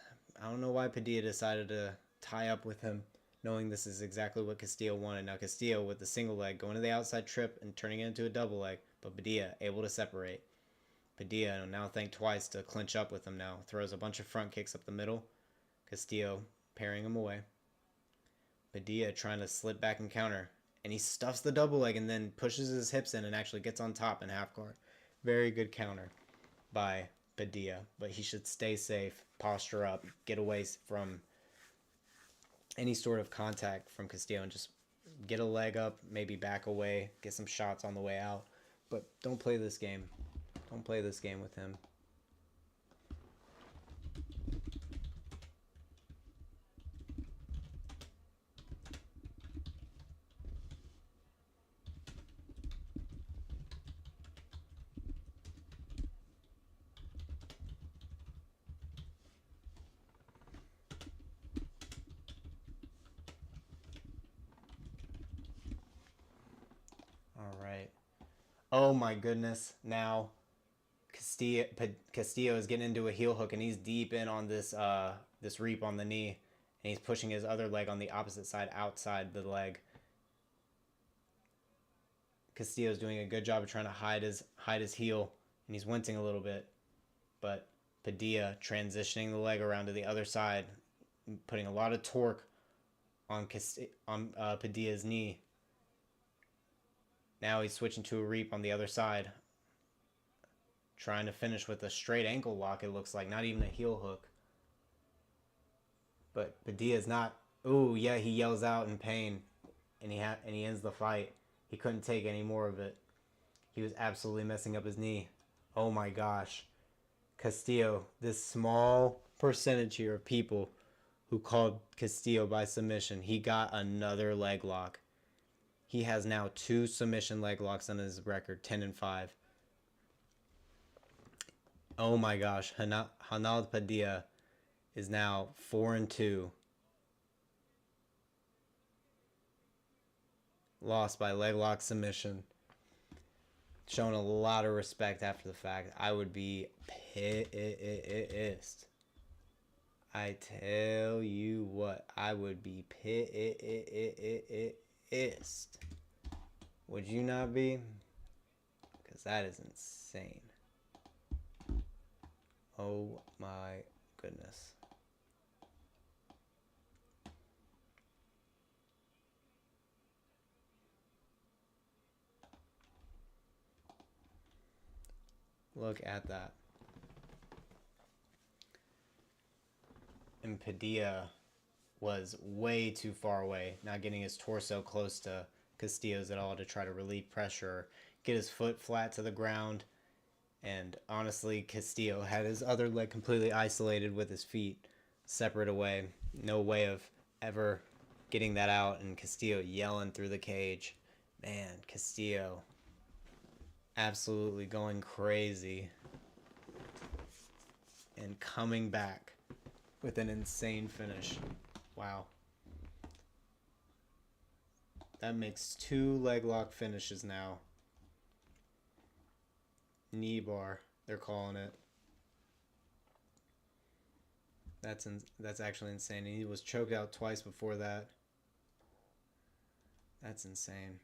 I don't know why Padilla decided to tie up with him, knowing this is exactly what Castillo wanted. Now Castillo with the single leg going to the outside trip and turning it into a double leg, but Padilla able to separate. Padilla now think twice to clinch up with him now. Throws a bunch of front kicks up the middle. Castillo parrying him away. Padilla trying to slip back and counter. And he stuffs the double leg and then pushes his hips in and actually gets on top in half guard. Very good counter by Padilla. But he should stay safe, posture up, get away from any sort of contact from Castillo and just get a leg up, maybe back away, get some shots on the way out. But don't play this game. Don't play this game with him. All right. Oh my goodness. Now Castillo is getting into a heel hook and he's deep in on this reap on the knee, and he's pushing his other leg on the opposite side outside the leg. Castillo's doing a good job of trying to hide his heel, and he's wincing a little bit, but Padilla transitioning the leg around to the other side, putting a lot of torque on Padilla's knee. Now he's switching to a reap on the other side. Trying to finish with a straight ankle lock, it looks like. Not even a heel hook. But Padilla's not... Ooh, yeah, he yells out in pain. And he ends the fight. He couldn't take any more of it. He was absolutely messing up his knee. Oh my gosh. Castillo, this small percentage here of people who called Castillo by submission, he got another leg lock. He has now 2 submission leg locks on his record, 10-5. Oh my gosh, Hanal Padilla is now 4-2. Lost by leg lock submission. Showing a lot of respect after the fact. I would be pissed. I tell you what, I would be pissed. Would you not be? Because that is insane. Oh my goodness. Look at that. And Padilla was way too far away, not getting his torso close to Castillo's at all to try to relieve pressure, get his foot flat to the ground. And honestly, Castillo had his other leg completely isolated with his feet separate away. No way of ever getting that out. And Castillo yelling through the cage. Man, Castillo absolutely going crazy. And coming back with an insane finish. Wow. That makes 2 leg lock finishes now. Knee bar, they're calling it. That's actually insane. And he was choked out twice before that. That's insane.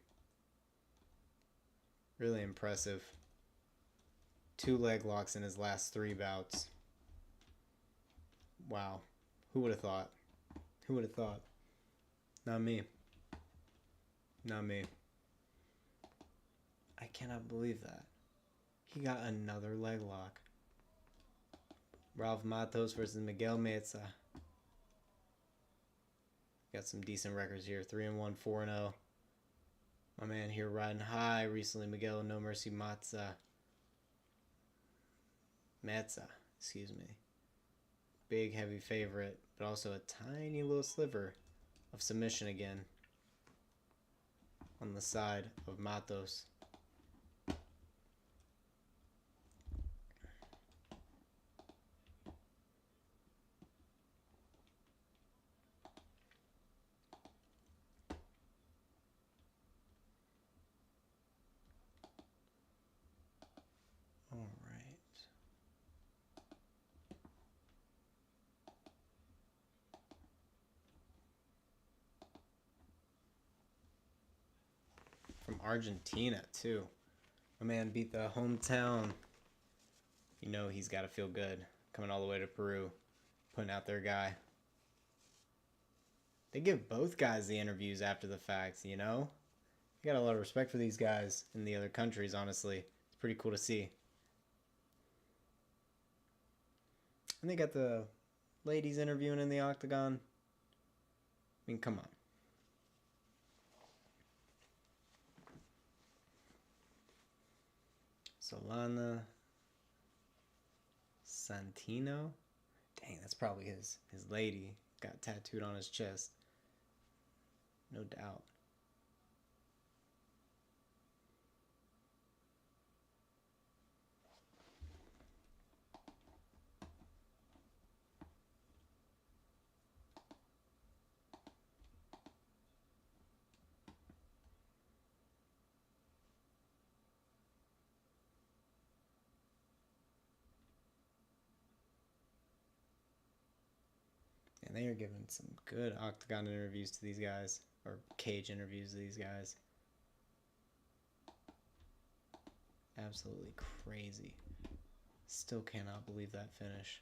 Really impressive. 2 leg locks in his last 3 bouts. Wow. Who would have thought? Who would have thought? Not me. Not me. I cannot believe that. He got another leg lock. Ralph Matos versus Miguel Meza. Got some decent records here. 3-1, 4-0. My man here riding high recently, Miguel No Mercy Matza, excuse me. Big, heavy favorite, but also a tiny little sliver of submission again on the side of Matos. All right. From Argentina, too. My man beat the hometown. You know he's got to feel good. Coming all the way to Peru, putting out their guy. They give both guys the interviews after the fact, you know? I got a lot of respect for these guys in the other countries, honestly. It's pretty cool to see. And they got the ladies interviewing in the octagon. I mean, come on. Solana Santino. Dang, that's probably his lady. Got tattooed on his chest. No doubt. And they are giving some good octagon interviews to these guys, or cage interviews to these guys. Absolutely crazy. Still cannot believe that finish.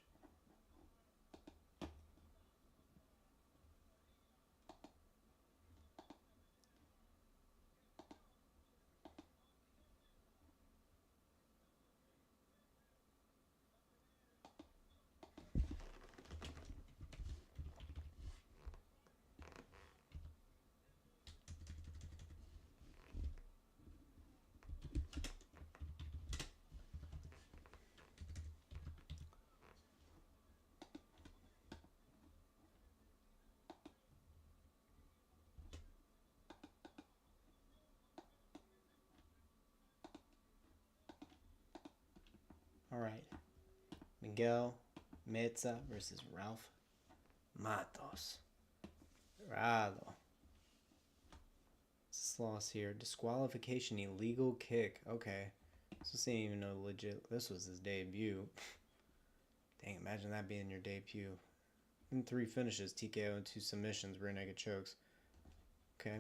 All right. Miguel Meza versus Ralph Matos. Rado. This loss here. Disqualification, illegal kick. Okay. This ain't even no legit. This was his debut. Dang, imagine that being your debut. In 3 finishes, TKO and 2 submissions, rear naked chokes. Okay.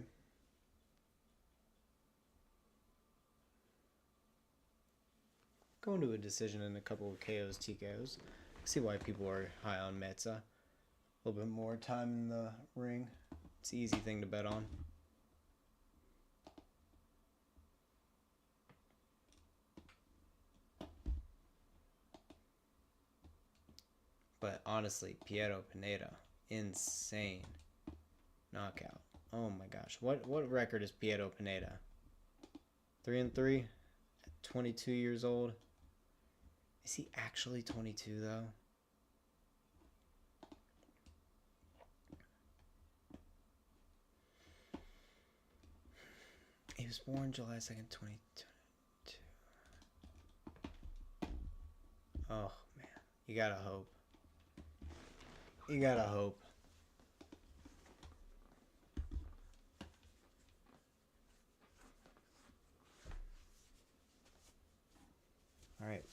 Going to a decision in a couple of KOs, TKOs. See why people are high on Meza. A little bit more time in the ring. It's an easy thing to bet on. But honestly, Piero Pineda, insane knockout. Oh my gosh. What record is Piero Pineda? 3-3 at 22 years old. Is he actually 22 though? He was born July 2nd, 2022. Oh man, you gotta hope. You gotta hope. Alright.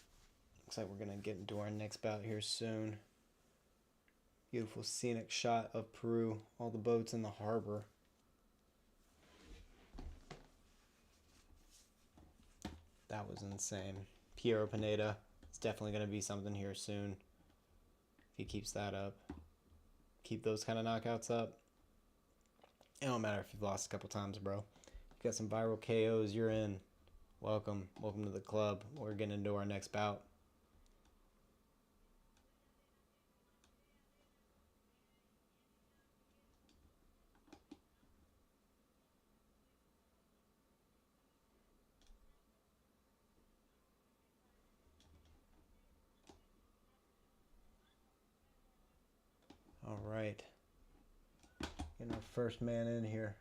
Looks like we're gonna get into our next bout here soon. Beautiful scenic shot of Peru. All the boats in the harbor. That was insane. Piero Pineda is definitely gonna be something here soon. If he keeps that up. Keep those kind of knockouts up. It don't matter if you've lost a couple times, bro. You got some viral KOs, you're in. Welcome. Welcome to the club. We're getting into our next bout. Getting our first man in here.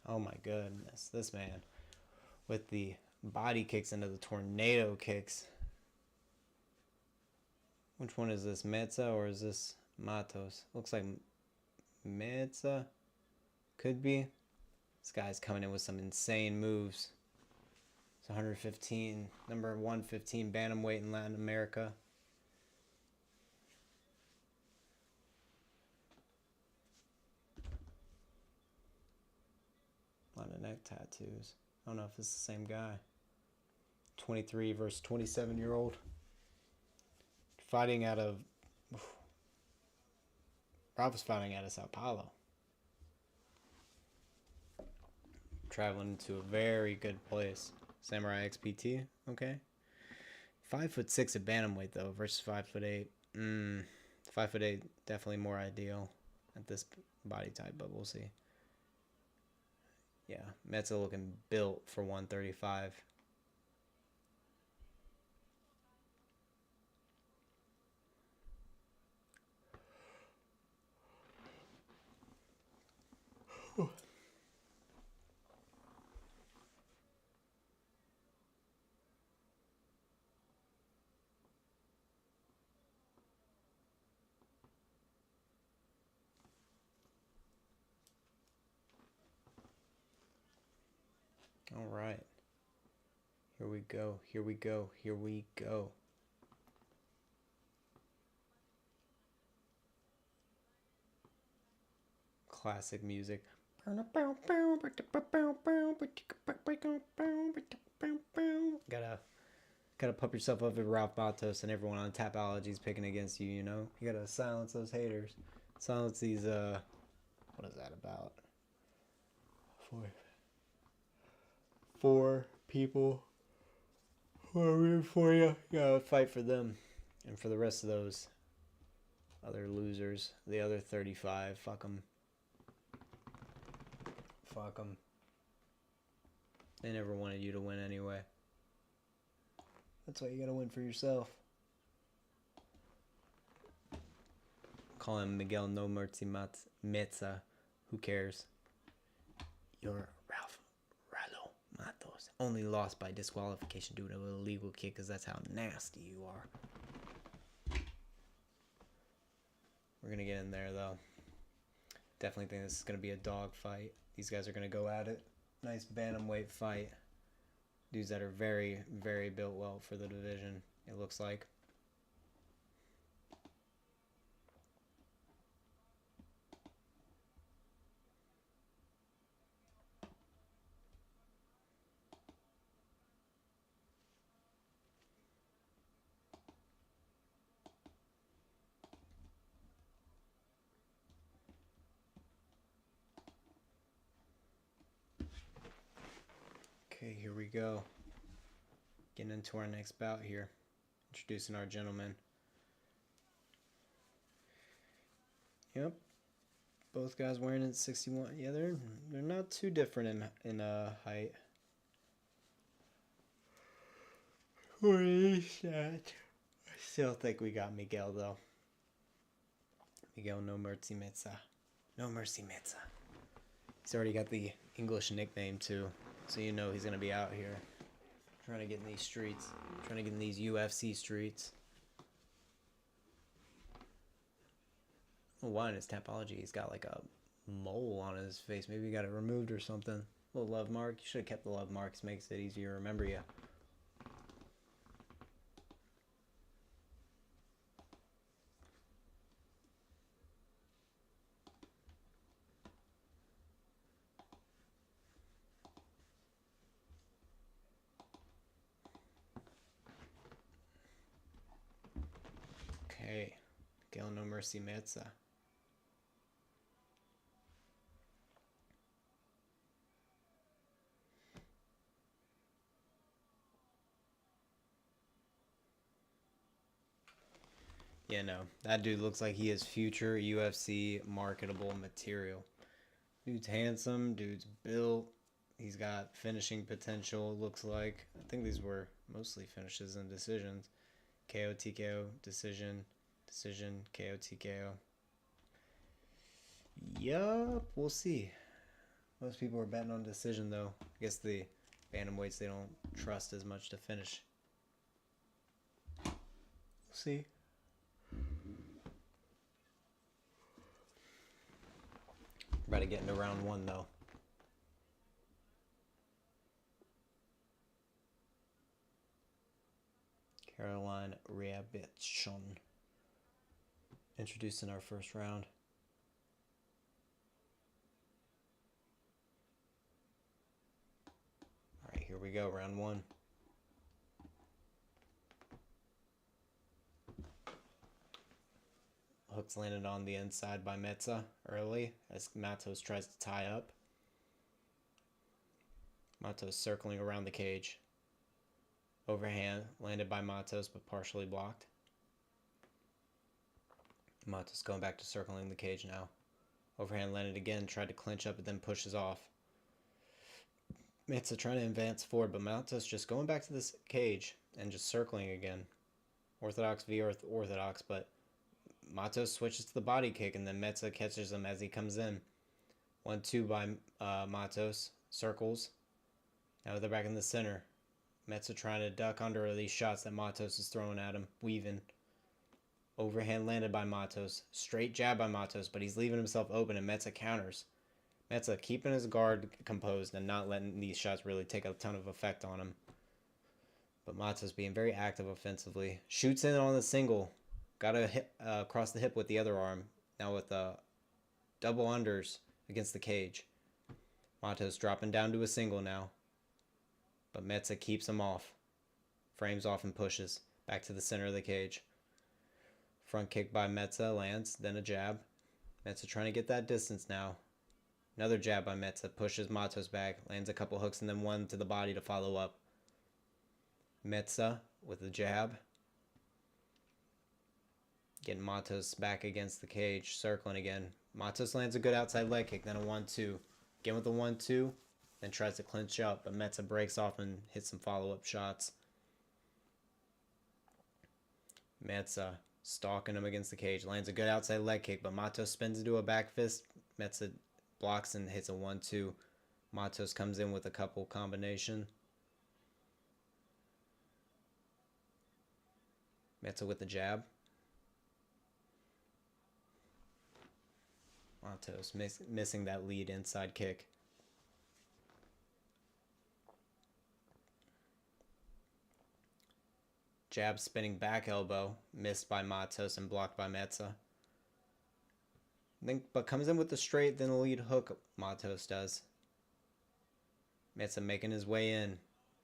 Oh my goodness, this man with the body kicks into the tornado kicks. Which one is this, Meza or is this Matos? Looks like Meza. Could be. This guy's coming in with some insane moves. It's 115, number 115 bantamweight in Latin America. A lot of neck tattoos. I don't know if it's the same guy. 23 versus 27-year-old. Fighting out of... Rob was fighting out of Sao Paulo. Traveling to a very good place. Samurai XPT, okay. 5'6" at bantamweight though versus 5'8". 5'8", definitely more ideal at this body type, but we'll see. Yeah, Meza looking built for 135. All right. Here we go. Here we go. Here we go. Classic music. Gotta pump yourself up with Ralph Matos and everyone on Tapology is picking against you, you know? You gotta silence those haters. Silence these, what is that about? Four people who are rooting for you. You gotta fight for them. And for the rest of those other losers, the other 35, fuck them. Fuck them. They never wanted you to win anyway. That's why you gotta win for yourself. Call him Miguel No Mercy Meza. Who cares? You're Ralph Ralo Matos. Only lost by disqualification due to an illegal kick because that's how nasty you are. We're going to get in there, though. Definitely think this is going to be a dog fight. These guys are going to go at it. Nice bantamweight fight. Dudes that are very, very built well for the division, it looks like. Okay, here we go. Getting into our next bout here. Introducing our gentleman. Yep. Both guys wearing it 61. Yeah, they're not too different in height. What is that? I still think we got Miguel though. Miguel No Mercy Meza. No Mercy Meza. He's already got the English nickname too, so you know he's gonna be out here trying to get in these streets, trying to get in these UFC streets. Why in his Tapology he's got like a mole on his face? Maybe he got it removed or something. A little love mark. You should have kept the love marks. Makes it easier to remember you. Okay, Miguel No Mercy Meza. Yeah, no, that dude looks like he is future UFC marketable material. Dude's handsome, dude's built. He's got finishing potential, looks like. I think these were mostly finishes and decisions. KO, TKO, decision, decision, KO, TKO. Yup, we'll see. Most people are betting on decision, though. I guess the bantamweights they don't trust as much to finish. We'll see. About to get into round one, though. Caroline Riabichon. Introduced in our first round. Alright, here we go, round one. Hooks landed on the inside by Metza early as Matos tries to tie up. Matos circling around the cage. Overhand landed by Matos but partially blocked. Matos going back to circling the cage now. Overhand landed again, tried to clinch up but then pushes off. Metza trying to advance forward, but Matos just going back to this cage and just circling again. Orthodox v orthodox, but Matos switches to the body kick and then Metza catches him as he comes in. 1-2 by Matos. Circles. Now they're back in the center. Metza trying to duck under these shots that Matos is throwing at him. Weaving. Overhand landed by Matos. Straight jab by Matos, but he's leaving himself open and Metza counters. Metza keeping his guard composed and not letting these shots really take a ton of effect on him. But Matos being very active offensively. Shoots in on the single. Got to hit across the hip with the other arm. Now with double unders against the cage. Matos dropping down to a single now. But Metza keeps him off. Frames off and pushes. Back to the center of the cage. Front kick by Metza lands. Then a jab. Metza trying to get that distance now. Another jab by Metza. Pushes Matos back. Lands a couple hooks and then one to the body to follow up. Metza with a jab. Getting Matos back against the cage. Circling again. Matos lands a good outside leg kick. Then a 1-2. Again with the 1-2. Then tries to clinch up. But Metza breaks off and hits some follow-up shots. Metza stalking him against the cage. Lands a good outside leg kick. But Matos spins into a back fist. Metza blocks and hits a 1-2. Matos comes in with a couple combination. Metza with the jab. Matos missing that lead inside kick. Jab spinning back elbow. Missed by Matos and blocked by Metza. But comes in with the straight, then the lead hook Matos does. Metza making his way in.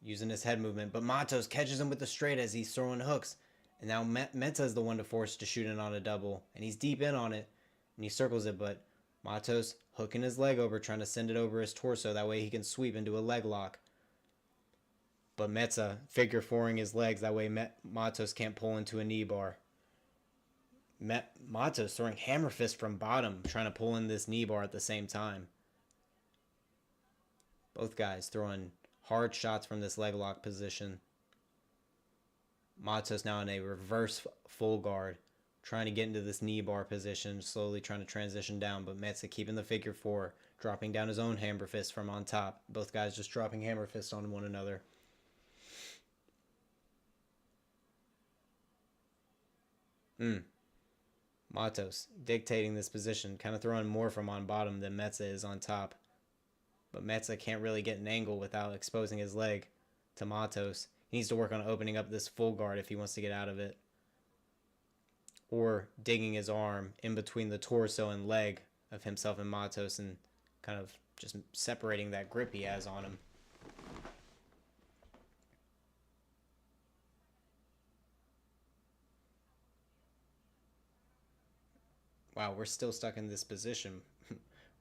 Using his head movement. But Matos catches him with the straight as he's throwing hooks. And now Metza is the one to force to shoot in on a double. And he's deep in on it. And he circles it, but Matos hooking his leg over, trying to send it over his torso. That way he can sweep into a leg lock. But Metza figure fouring his legs. That way Matos can't pull into a knee bar. Matos throwing hammer fist from bottom, trying to pull in this knee bar at the same time. Both guys throwing hard shots from this leg lock position. Matos now in a reverse full guard. Trying to get into this knee bar position, slowly trying to transition down, but Metza keeping the figure four, dropping down his own hammer fist from on top. Both guys just dropping hammer fists on one another. Matos dictating this position, kind of throwing more from on bottom than Metza is on top. But Metza can't really get an angle without exposing his leg to Matos. He needs to work on opening up this full guard if he wants to get out of it. Or digging his arm in between the torso and leg of himself and Matos and kind of just separating that grip he has on him. Wow, we're still stuck in this position.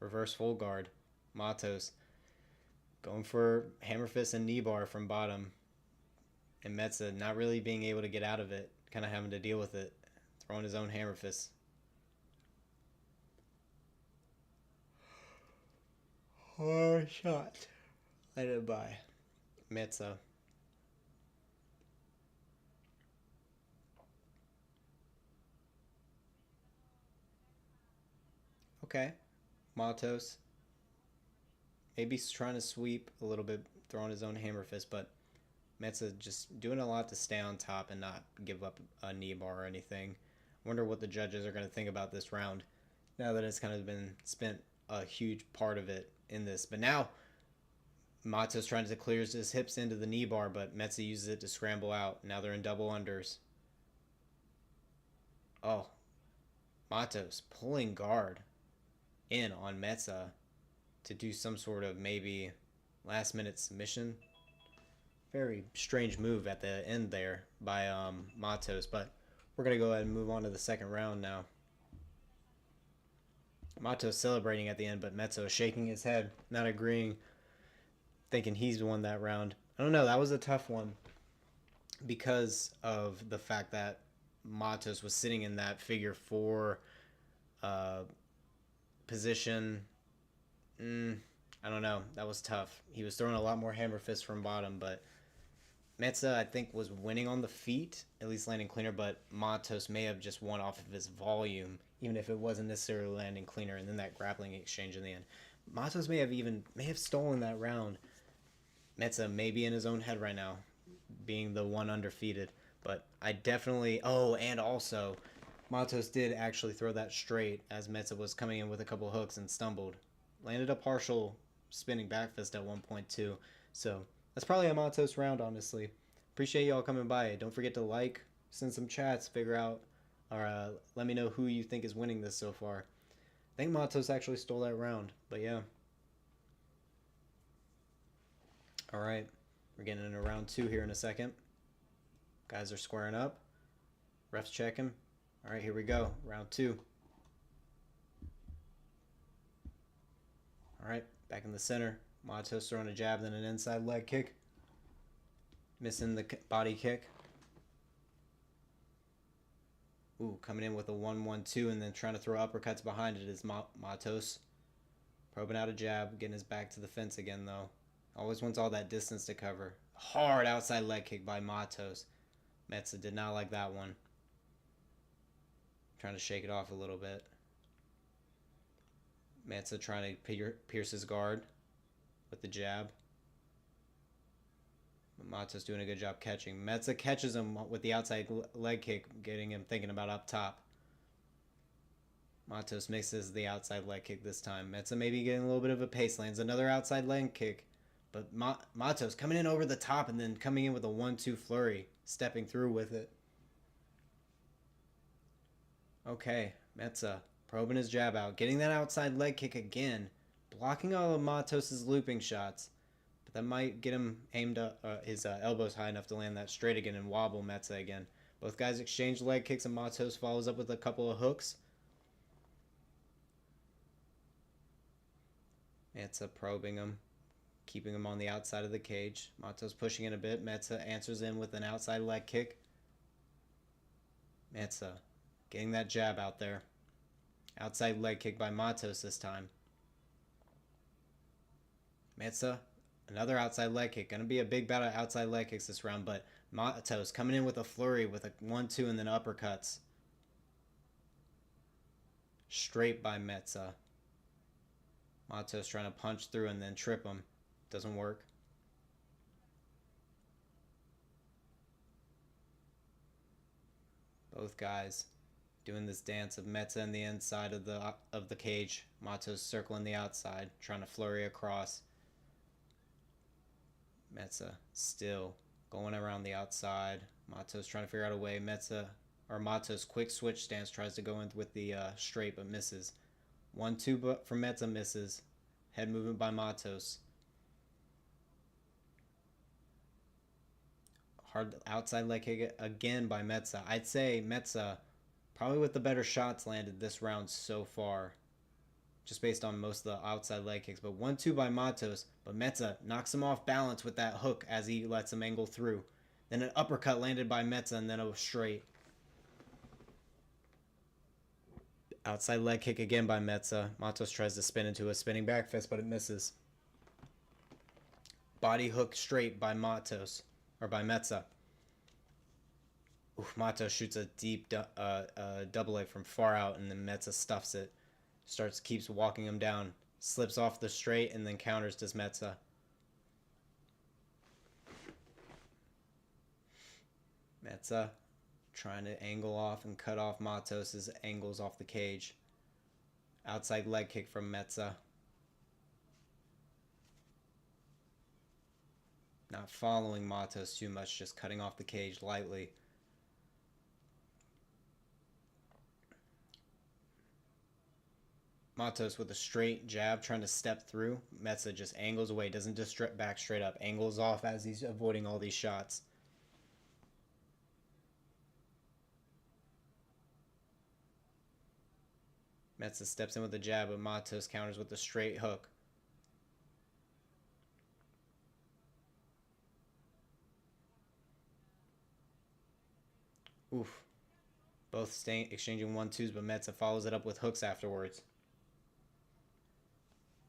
Reverse full guard. Matos going for hammer fist and knee bar from bottom. And Metza not really being able to get out of it. Kind of having to deal with it. Throwing his own hammer fist. Hard shot. Landed by Metza. Okay. Matos. Maybe he's trying to sweep a little bit, throwing his own hammer fist, but Metza just doing a lot to stay on top and not give up a knee bar or anything. Wonder what the judges are going to think about this round now that it's kind of been spent a huge part of it in this. But now Matos trying to clear his hips into the knee bar, but Metza uses it to scramble out. Now they're in double unders. Oh, Matos pulling guard in on Metza to do some sort of maybe last minute submission. Very strange move at the end there by Matos, but we're going to go ahead and move on to the second round now. Matos celebrating at the end, but Metza shaking his head, not agreeing, thinking he's won that round. I don't know, that was a tough one because of the fact that Matos was sitting in that figure four position. I don't know. That was tough. He was throwing a lot more hammer fists from bottom, but Metza, I think, was winning on the feet, at least landing cleaner, but Matos may have just won off of his volume, even if it wasn't necessarily landing cleaner, and then that grappling exchange in the end. Matos may have stolen that round. Metza may be in his own head right now, being the one undefeated, but I definitely... Oh, and also, Matos did actually throw that straight as Metza was coming in with a couple hooks and stumbled. Landed a partial spinning back fist at 1.2, so... That's probably a Matos round, honestly. Appreciate y'all coming by. Don't forget to like, send some chats, figure out, or let me know who you think is winning this so far. I think Matos actually stole that round, but yeah. Alright, we're getting into round 2 here in a second. Guys are squaring up. Refs checking. Alright, here we go. Round 2. Alright, back in the center. Matos throwing a jab, then an inside leg kick. Missing the body kick. Ooh, coming in with a 1-1-2 and then trying to throw uppercuts behind it is Matos. Probing out a jab, getting his back to the fence again though. Always wants all that distance to cover. Hard outside leg kick by Matos. Metza did not like that one. Trying to shake it off a little bit. Metza trying to pierce his guard with the jab. Matos doing a good job catching. Metza catches him with the outside leg kick, getting him thinking about up top. Matos mixes the outside leg kick this time. Metza maybe getting a little bit of a pace, lands another outside leg kick. But Matos coming in over the top and then coming in with a 1-2 flurry, stepping through with it. Okay, Metza probing his jab out, getting that outside leg kick again. Blocking all of Matos' looping shots. But that might get him aimed up, his elbows high enough to land that straight again and wobble Metza again. Both guys exchange leg kicks and Matos follows up with a couple of hooks. Metza probing him. Keeping him on the outside of the cage. Matos pushing in a bit. Metza answers in with an outside leg kick. Metza getting that jab out there. Outside leg kick by Matos this time. Metza, another outside leg kick. Going to be a big battle of outside leg kicks this round, but Matos coming in with a flurry with a 1-2 and then uppercuts. Straight by Metza. Matos trying to punch through and then trip him. Doesn't work. Both guys doing this dance of Metza in the inside of the cage. Matos circling the outside, trying to flurry across. Metza still going around the outside. Matos trying to figure out a way. Matos quick switch stance, tries to go in with the straight but misses. 1-2 but from Metza, misses. Head movement by Matos. Hard outside leg kick again by Metza. I'd say Metza probably with the better shots landed this round so far, just based on most of the outside leg kicks. But 1-2 by Matos, but Metza knocks him off balance with that hook as he lets him angle through. Then an uppercut landed by Metza and then a straight. Outside leg kick again by Metza. Matos tries to spin into a spinning back fist, but it misses. Body hook straight by Matos, or by Metza. Oof, Matos shoots a deep double leg from far out, and then Metza stuffs it. Keeps walking him down. Slips off the straight, and then counters to Metza. Metza trying to angle off and cut off Matos' angles off the cage. Outside leg kick from Metza. Not following Matos too much, just cutting off the cage lightly. Matos with a straight jab trying to step through. Metza just angles away, doesn't just back straight up. Angles off as he's avoiding all these shots. Metza steps in with a jab, but Matos counters with a straight hook. Oof. Both exchanging 1-2s, but Metza follows it up with hooks afterwards.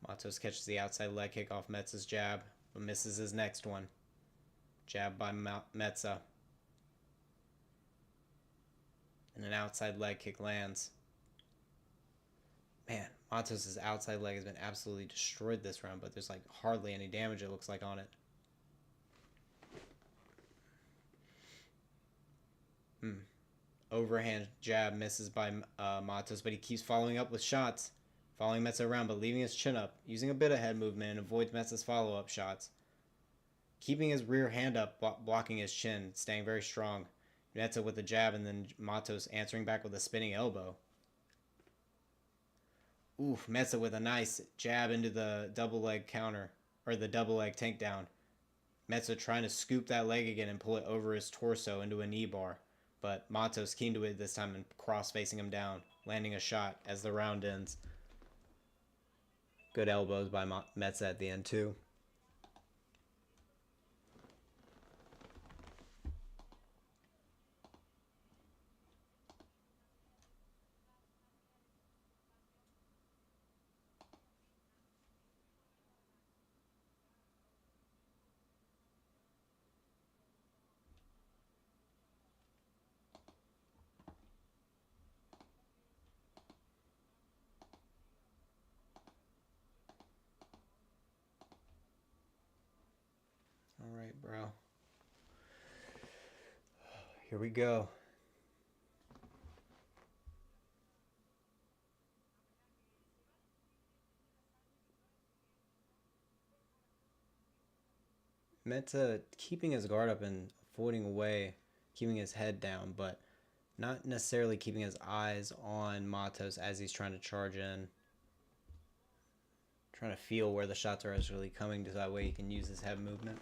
Matos catches the outside leg kick off Metza's jab, but misses his next one. Jab by Metza. And an outside leg kick lands. Man, Matos' outside leg has been absolutely destroyed this round, but there's like hardly any damage, it looks like, on it. Overhand jab misses by Matos, but he keeps following up with shots. Following Metza around, but leaving his chin up. Using a bit of head movement and avoids Metza's follow-up shots. Keeping his rear hand up, blocking his chin, staying very strong. Metza with a jab, and then Matos answering back with a spinning elbow. Oof, Metza with a nice jab into the double leg counter, or the double leg takedown. Metza trying to scoop that leg again and pull it over his torso into a knee bar. But Matos keen to it this time and cross-facing him down, landing a shot as the round ends. Good elbows by Metza at the end, too. All right, bro. Here we go. Metza keeping his guard up and avoiding away, keeping his head down, but not necessarily keeping his eyes on Matos as he's trying to charge in. Trying to feel where the shots are actually coming, so that way he can use his head movement.